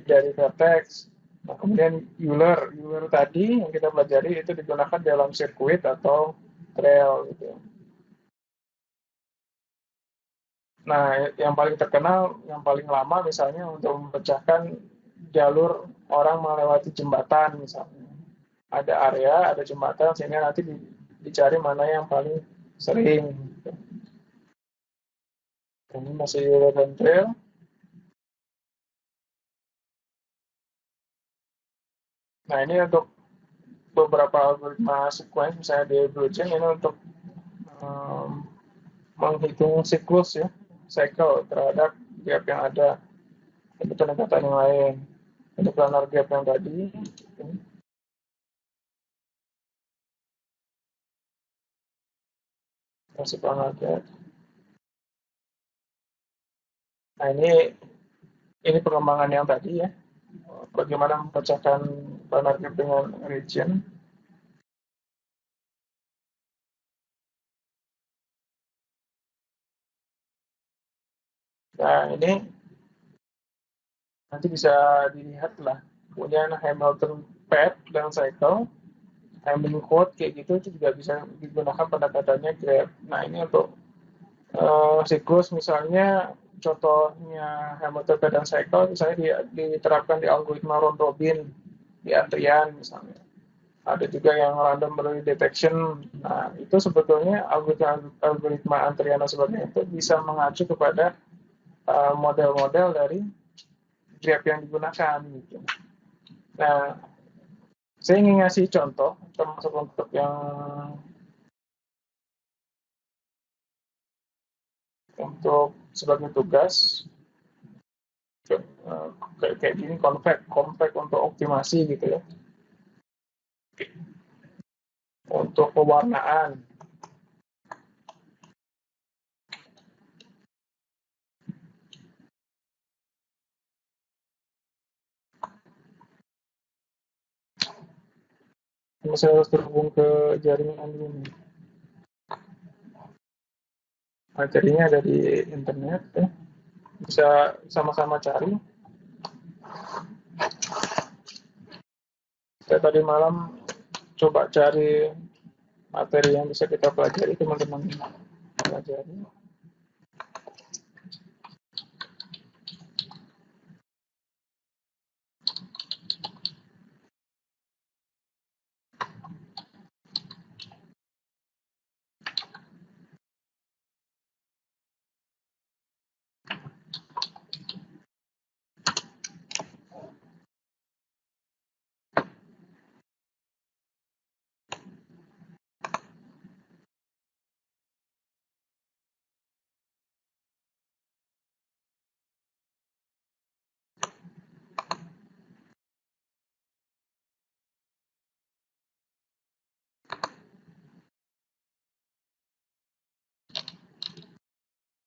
dari vertex. Nah, kemudian Euler tadi yang kita pelajari itu digunakan dalam sirkuit atau trail gitu. Nah, yang paling terkenal, yang paling lama misalnya untuk memecahkan jalur orang melewati jembatan misalnya. Ada area, ada jembatan, sehingga nanti dicari mana yang paling sering. Ini masih Euler dan trail. Nah, ini untuk beberapa algoritma sequence, misalnya di BlueGen, ini untuk menghitung siklus ya, cycle terhadap graph yang ada. Itu pendekatan yang lain. Ini planar graph yang tadi. Masih planar graph. Nah, ini pengembangan yang tadi ya. Bagaimana memecahkan planar graph dengan region. Nah, ini nanti bisa dilihat lah. Kemudian Hamilton path dan cycle, Hamilton code kayak gitu itu juga bisa digunakan pendekatannya graph. Nah, ini untuk siklus misalnya, contohnya Hamilton path dan cycle misalnya diterapkan di algoritma round robin di antrian misalnya. Ada juga yang randomly detection. Nah, itu sebetulnya algoritma antrian dan sebagainya itu bisa mengacu kepada model-model dari graph yang digunakan gitu. Nah, saya ingin ngasih contoh termasuk untuk yang untuk sebagai tugas kayak gini, compact untuk optimasi gitu ya, untuk pewarnaan. Ini saya harus terhubung ke jaringan ini. Materinya ada di internet ya. Bisa sama-sama cari. Saya tadi malam coba cari materi yang bisa kita pelajari, teman-teman pelajari.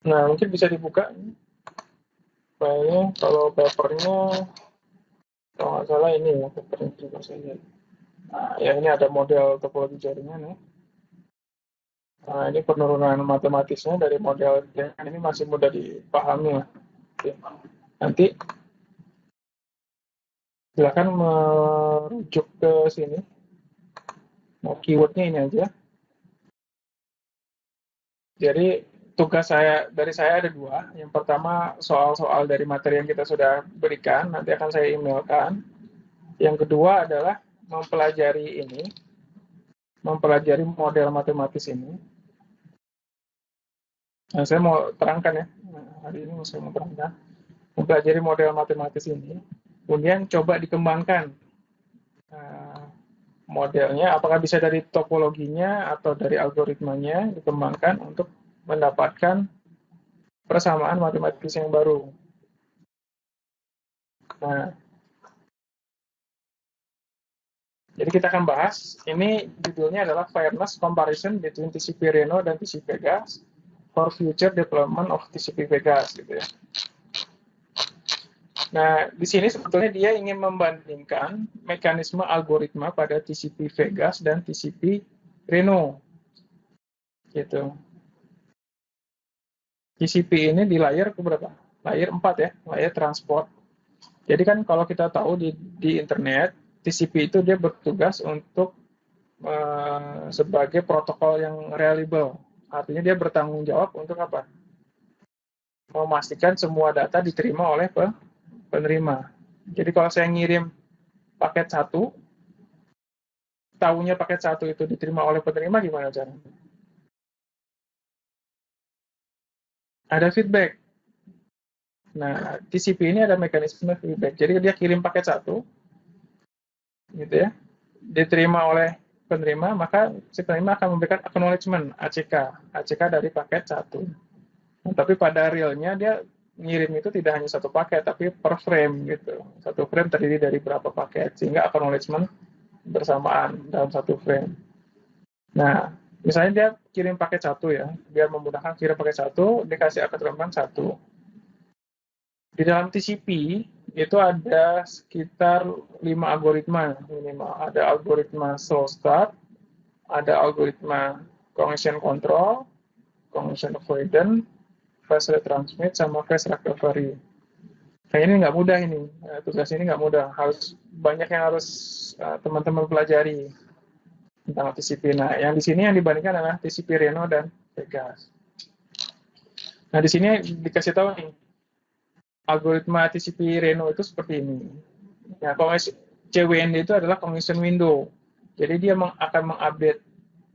Nah, mungkin bisa dibuka filenya. Kalau papernya, kalau nggak salah ini ya, papernya juga saya lihat. Nah, ya ini ada model topologi jaringan ya. Nah, ini penurunan matematisnya dari model ini masih mudah dipahami. Oke. Nanti silakan merujuk ke sini. Mau keywordnya ini aja. Jadi tugas dari saya ada dua. Yang pertama soal-soal dari materi yang kita sudah berikan, nanti akan saya emailkan. Yang kedua adalah mempelajari model matematis ini. Nah, saya mau terangkan ya, hari ini saya mau terangkan, mempelajari model matematis ini, kemudian coba dikembangkan modelnya, apakah bisa dari topologinya atau dari algoritmanya, dikembangkan untuk mendapatkan persamaan matematis yang baru. Nah, jadi kita akan bahas, ini judulnya adalah Fairness Comparison between TCP Reno dan TCP Vegas for Future Development of TCP Vegas, gitu ya. Nah, di sini sebetulnya dia ingin membandingkan mekanisme algoritma pada TCP Vegas dan TCP Reno. Gitu. TCP ini di layer berapa? Layer 4 ya, layer transport. Jadi kan kalau kita tahu di internet, TCP itu dia bertugas untuk sebagai protokol yang reliable. Artinya dia bertanggung jawab untuk apa? Memastikan semua data diterima oleh penerima. Jadi kalau saya ngirim paket 1, tahunya paket 1 itu diterima oleh penerima, gimana caranya? Ada feedback. Nah, TCP ini ada mekanisme feedback. Jadi dia kirim paket 1, gitu ya, diterima oleh penerima, maka si penerima akan memberikan acknowledgement, ACK dari paket 1. Nah, tapi pada realnya dia ngirim itu tidak hanya satu paket, tapi per frame gitu. Satu frame terdiri dari berapa paket, sehingga acknowledgement bersamaan dalam satu frame. Nah, misalnya dia kirim paket 1 ya, biar memudahkan kirim paket 1, dikasih acknowledgement 1. Di dalam TCP itu ada sekitar 5 algoritma minimal. Ada algoritma slow start, ada algoritma congestion control, congestion avoidance, fast retransmit, sama fast recovery. Nah, ini nggak mudah ini. Tugas ini nggak mudah. Banyak yang harus teman-teman pelajari tentang TCP. Nah, yang di sini yang dibandingkan adalah TCP Reno dan Vegas. Nah, di sini dikasih tahu nih, algoritma TCP Reno itu seperti ini. Nah, CWND itu adalah congestion window. Jadi dia akan mengupdate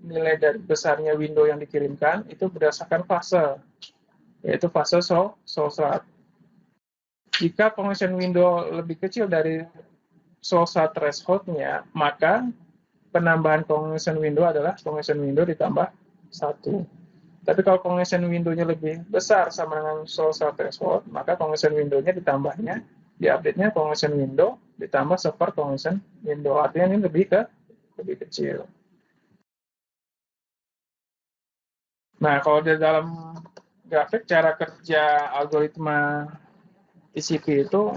nilai dari besarnya window yang dikirimkan itu berdasarkan fase, yaitu fase slow start. Jika congestion window lebih kecil dari slow start threshold-nya, maka penambahan congestion window adalah congestion window ditambah 1. Tapi kalau congestion window-nya lebih besar sama dengan slow start threshold, maka congestion window-nya ditambahnya, di-update-nya congestion window ditambah super congestion window. Artinya ini lebih kecil. Nah, kalau di dalam grafik cara kerja algoritma TCP itu,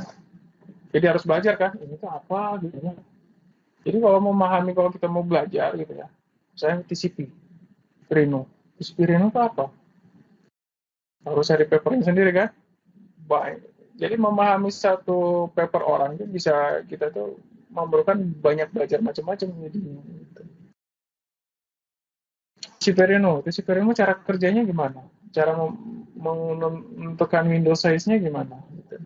jadi harus belajar kan, ini tuh apa gitu ya. Jadi kalau memahami, kalau kita mau belajar gitu ya, misalnya TCP Reno. TCP Reno itu apa? Harus cari papernya sendiri kan? Baik. Jadi memahami satu paper orang itu bisa kita tuh memerlukan banyak belajar macam-macam. TCP Reno cara kerjanya gimana? Cara menentukan window size-nya gimana? Gitu.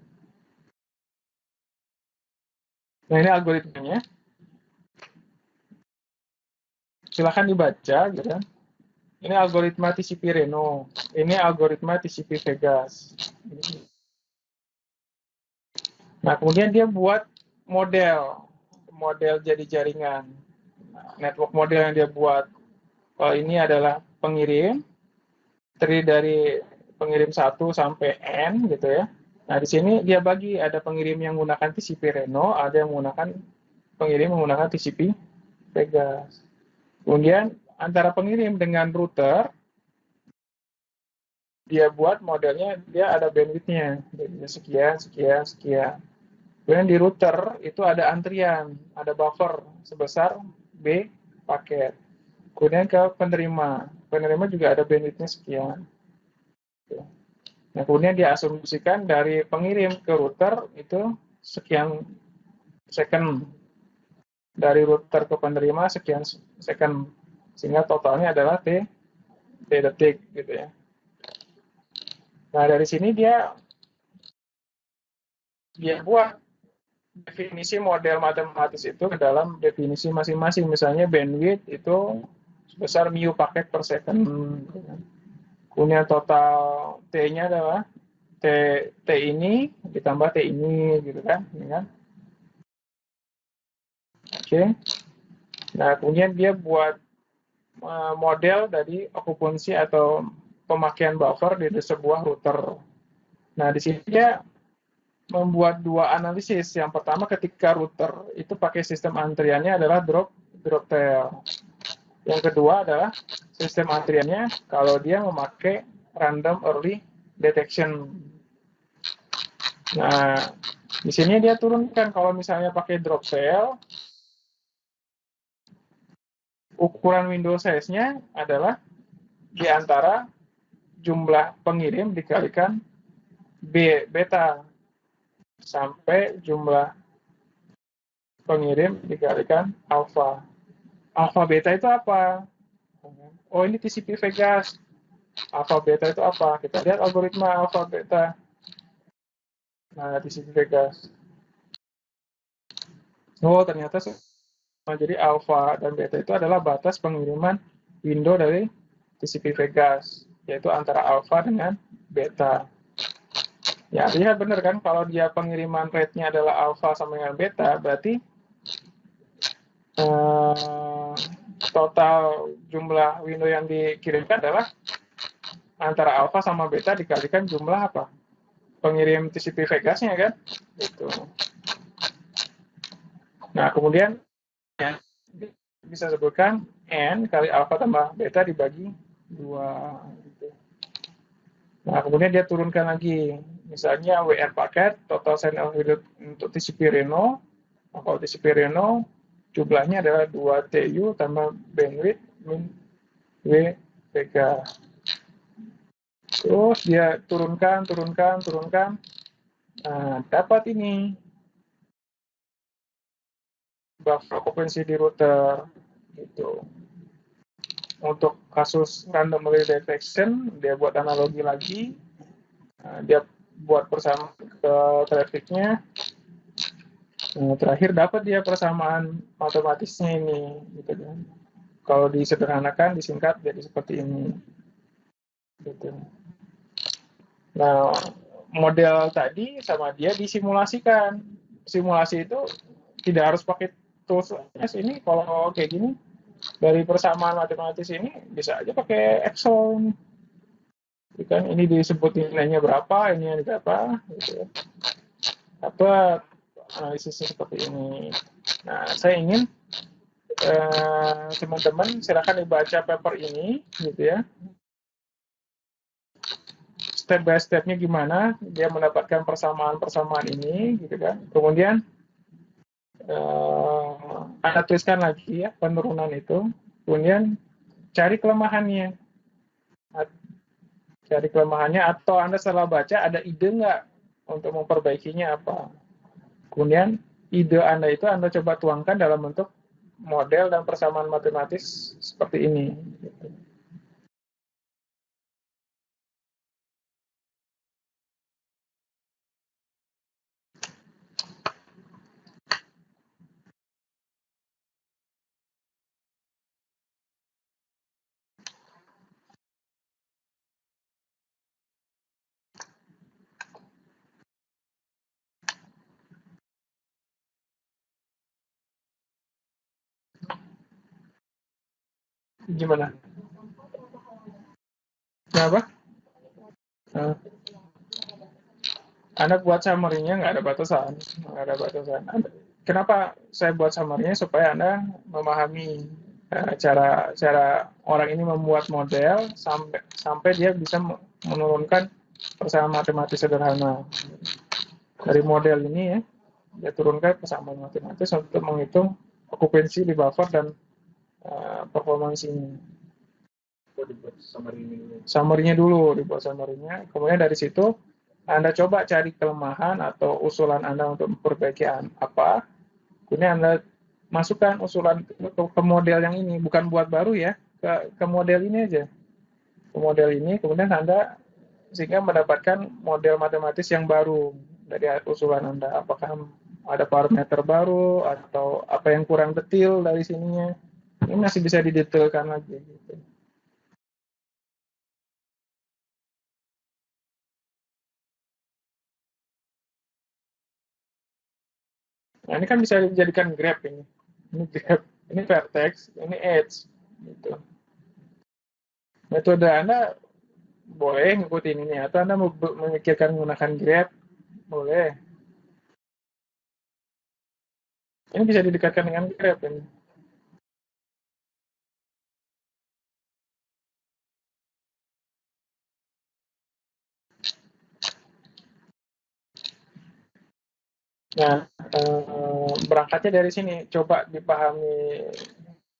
Nah, ini algoritmanya. Silahkan dibaca gitu kan. Ini algoritma TCP Reno, ini algoritma TCP Vegas. Nah, kemudian dia buat model jadi jaringan. Network model yang dia buat. Kalau ini adalah pengirim, terdiri dari pengirim 1 sampai N gitu ya. Nah, di sini dia bagi, ada pengirim yang menggunakan TCP Reno, ada yang menggunakan pengirim menggunakan TCP Vegas. Kemudian antara pengirim dengan router, dia buat modelnya, dia ada bandwidth-nya, sekian. Kemudian di router itu ada antrian, ada buffer sebesar B paket. Kemudian ke penerima juga ada bandwidth-nya sekian. Nah, kemudian diasumsikan dari pengirim ke router itu sekian second, dari router ke penerima sekian second, sehingga totalnya adalah T detik gitu ya. Nah, dari sini dia buat definisi model matematis itu ke dalam definisi masing-masing. Misalnya bandwidth itu sebesar mu paket per second. Kemudian total T-nya adalah T ini ditambah T ini gitu kan. Oke. Nah, kemudian dia buat model dari okupansi atau pemakaian buffer di sebuah router. Nah, di sini dia membuat dua analisis. Yang pertama, ketika router itu pakai sistem antriannya adalah drop tail. Yang kedua adalah sistem antriannya kalau dia memakai random early detection. Nah, di sini dia turunkan kalau misalnya pakai drop tail, ukuran window size-nya adalah di antara jumlah pengirim dikalikan beta sampai jumlah pengirim dikalikan alpha. Alpha beta itu apa? Oh, ini TCP Vegas. Alpha beta itu apa? Kita lihat algoritma alpha beta. Nah, TCP Vegas. Oh, ternyata jadi alpha dan beta itu adalah batas pengiriman window dari TCP Vegas, yaitu antara alpha dengan beta. Ya, lihat benar kan, kalau dia pengiriman rate-nya adalah alpha sama dengan beta, berarti total jumlah window yang dikirimkan adalah antara alpha sama beta dikalikan jumlah apa? Pengirim TCP Vegas-nya kan? Gitu. Nah, kemudian ya, bisa sebutkan N kali alpha tambah beta dibagi 2. Gitu. Nah, kemudian dia turunkan lagi. Misalnya WR paket, total send untuk TCP Reno. Nah, kalau TCP Reno, jumlahnya adalah 2 TU tambah bandwidth min W Vega. Terus dia turunkan. Nah, dapat ini buffer okupansi di router gitu. Untuk kasus random early detection, dia buat analogi lagi. Nah, dia buat persamaan ke trafficnya. Nah, terakhir dapat dia persamaan matematisnya ini gitu kan. Kalau disederhanakan, disingkat jadi seperti ini gitu. Nah, model tadi sama dia disimulasikan. Simulasi itu tidak harus pakai tools ini. Kalau kayak gini, dari persamaan matematis ini bisa aja pakai Excel. Kan ini disebut nilainya berapa, ini berapa, gitu. Apa analisisnya seperti ini. Nah, saya ingin teman-teman silakan dibaca paper ini, gitu ya. Step by step-nya gimana dia mendapatkan persamaan ini, gitu kan. Kemudian Anda tuliskan lagi ya penurunan itu, kemudian cari kelemahannya. Atau Anda setelah baca ada ide nggak untuk memperbaikinya apa. Kemudian ide Anda itu Anda coba tuangkan dalam bentuk model dan persamaan matematis seperti ini. Gimana? Kenapa? Anda buat summary-nya nggak ada batasan. Kenapa saya buat summary-nya? Supaya Anda memahami cara orang ini membuat model sampai dia bisa menurunkan persamaan matematis sederhana. Dari model ini ya, dia turunkan persamaan matematis untuk menghitung okupansi di buffer dan performansinya. Dibuat Summary-nya dulu, dibuat summary-nya. Kemudian dari situ Anda coba cari kelemahan atau usulan Anda untuk memperbaiki apa. Kemudian Anda masukkan usulan ke model yang ini, bukan buat baru ya, ke model ini aja. Ke model ini, kemudian Anda sehingga mendapatkan model matematis yang baru dari usulan Anda. Apakah ada parameter baru atau apa yang kurang detail dari sininya. Ini masih bisa didetailkan lagi gitu. Nah, ini kan bisa dijadikan graph ini. Ini graph, ini vertex, ini edge gitu. Metode Anda boleh ngikutin ini atau Anda memikirkan menggunakan graph, boleh. Ini bisa didekatkan dengan graph ini. Nah, berangkatnya dari sini, coba dipahami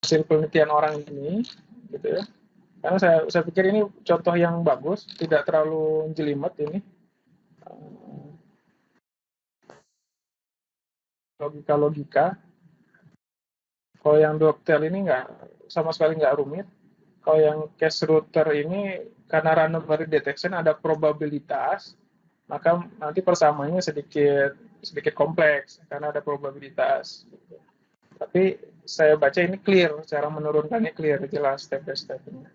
hasil penelitian orang ini, gitu ya. Karena saya pikir ini contoh yang bagus, tidak terlalu jelimet ini. Logika-logika. Kalau yang dokter ini sama sekali nggak rumit. Kalau yang case router ini, karena random variable detection ada probabilitas, maka nanti persamaannya sedikit kompleks karena ada probabilitas. Tapi saya baca ini clear, cara menurunkannya clear, jelas step by step-nya.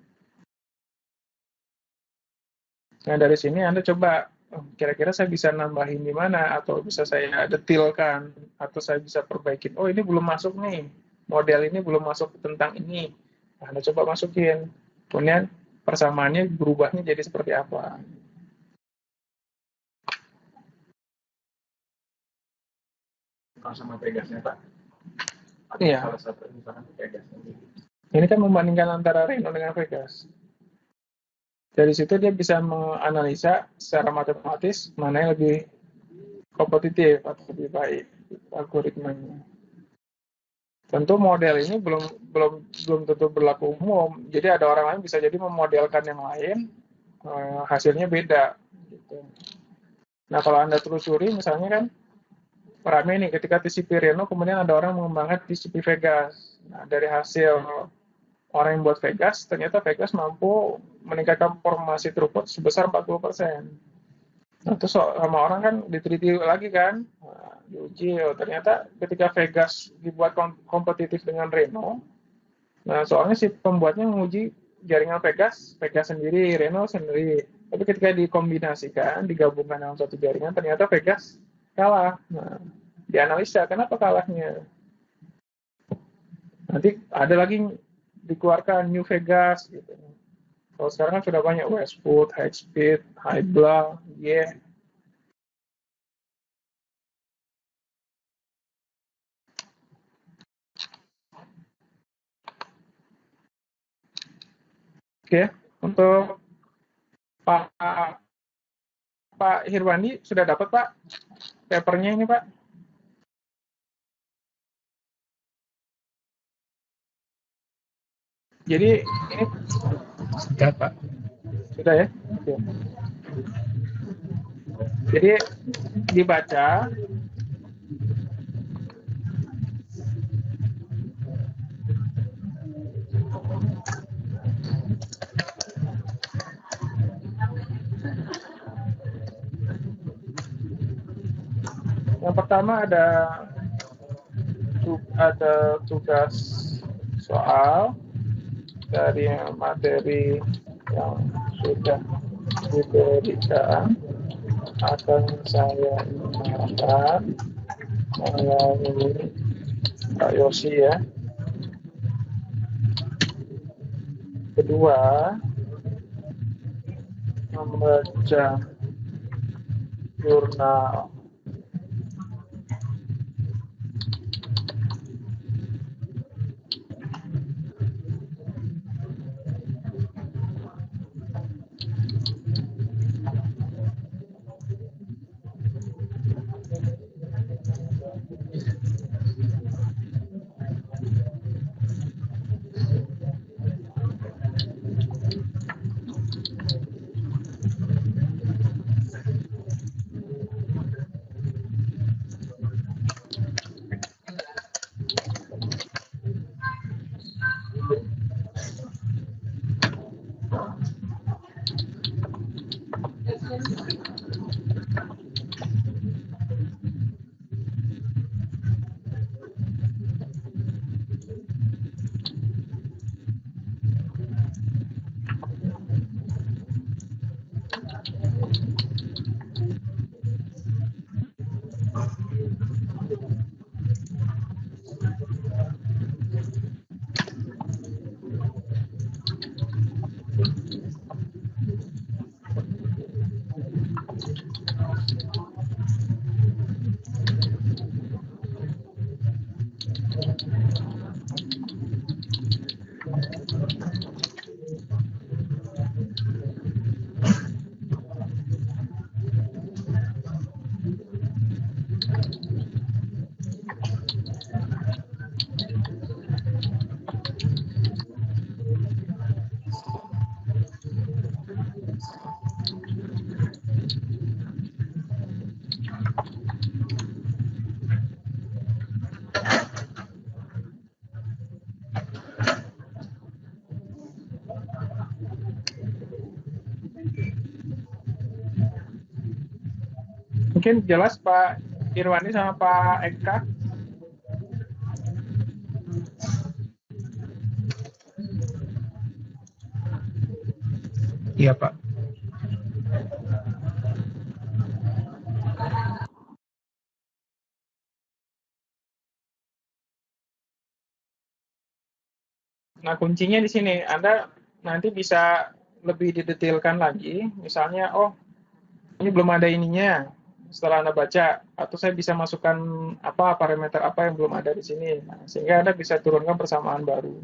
Nah dari sini Anda coba, kira-kira saya bisa nambahin di mana, atau bisa saya detailkan, atau saya bisa perbaikin. Oh ini belum masuk nih, model ini belum masuk tentang ini. Nah, Anda coba masukin, kemudian persamaannya berubahnya jadi seperti apa. Sama Pegasnya Pak. Iya. Salah satu misalkan Pegasnya. Ini kan membandingkan antara Reno dengan Vegas. Dari situ dia bisa menganalisa secara matematis mana yang lebih kompetitif atau lebih baik algoritmanya. Tentu model ini belum tentu berlaku umum. Jadi ada orang lain bisa jadi memodelkan yang lain, hasilnya beda. Gitu. Nah kalau Anda telusuri misalnya kan rame nih ketika TCP Reno, kemudian ada orang mengembangkan TCP Vegas. Nah dari hasil orang yang buat Vegas, ternyata Vegas mampu meningkatkan performance throughput sebesar 40%. Nah, terus sama orang kan diteliti lagi kan, diuji, ternyata ketika Vegas dibuat kompetitif dengan Reno, nah soalnya si pembuatnya menguji jaringan Vegas sendiri, Reno sendiri. Tapi ketika dikombinasikan, digabungkan dalam satu jaringan, ternyata Vegas kalah. Nah, dianalisa, kenapa kalahnya? Nanti ada lagi dikeluarkan New Vegas gitu. Kalau sekarang kan sudah banyak Westwood, Hightspeed, Hybla, yeah. Oke, untuk Pak Hirwandi sudah dapat Pak papernya ini Pak? Jadi ini Sudah, Pak. sudah ya. Oke. Jadi dibaca. Yang pertama ada tugas soal dari materi yang sudah diberikan, akan saya ingatkan melalui Pak Yosi ya. Kedua, membaca jurnal Mungkin jelas Pak Irwani sama Pak Eka. Iya, Pak. Nah, kuncinya di sini. Anda nanti bisa lebih didetailkan lagi. Misalnya, oh, ini belum ada ininya setelah Anda baca. Atau saya bisa masukkan apa parameter apa yang belum ada di sini. Nah, sehingga Anda bisa turunkan persamaan baru.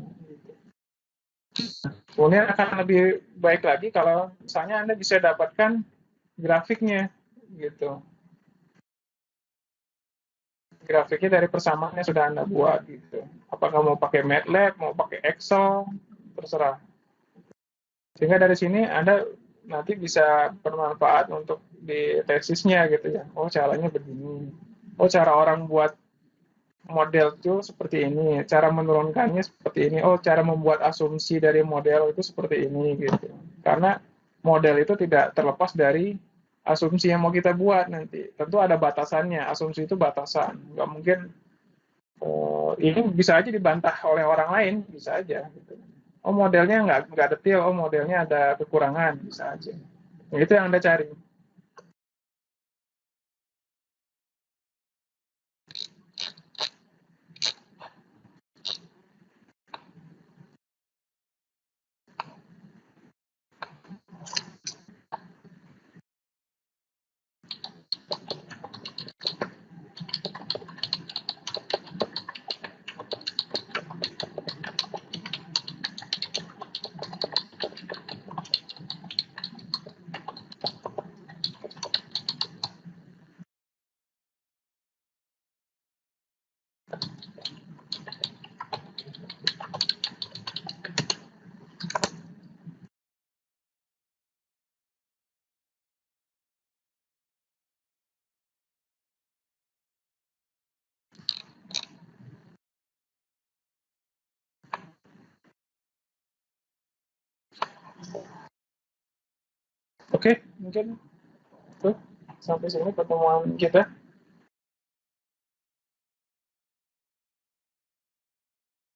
Kemudian akan lebih baik lagi kalau misalnya Anda bisa dapatkan grafiknya. Gitu. Grafiknya dari persamaan yang sudah Anda buat. Gitu. Apakah mau pakai MATLAB, mau pakai Excel, terserah. Sehingga dari sini Anda nanti bisa bermanfaat untuk di tesisnya gitu ya. Oh, caranya begini. Oh, cara orang buat model itu seperti ini. Cara menurunkannya seperti ini. Oh, cara membuat asumsi dari model itu seperti ini gitu. Karena model itu tidak terlepas dari asumsi yang mau kita buat nanti. Tentu ada batasannya. Asumsi itu batasan. Nggak mungkin ini bisa aja dibantah oleh orang lain, bisa aja gitu. Oh, modelnya nggak detail, oh modelnya ada kekurangan, bisa aja. Nah, itu yang Anda cari. Oke, mungkin tuh sampai sini pertemuan kita.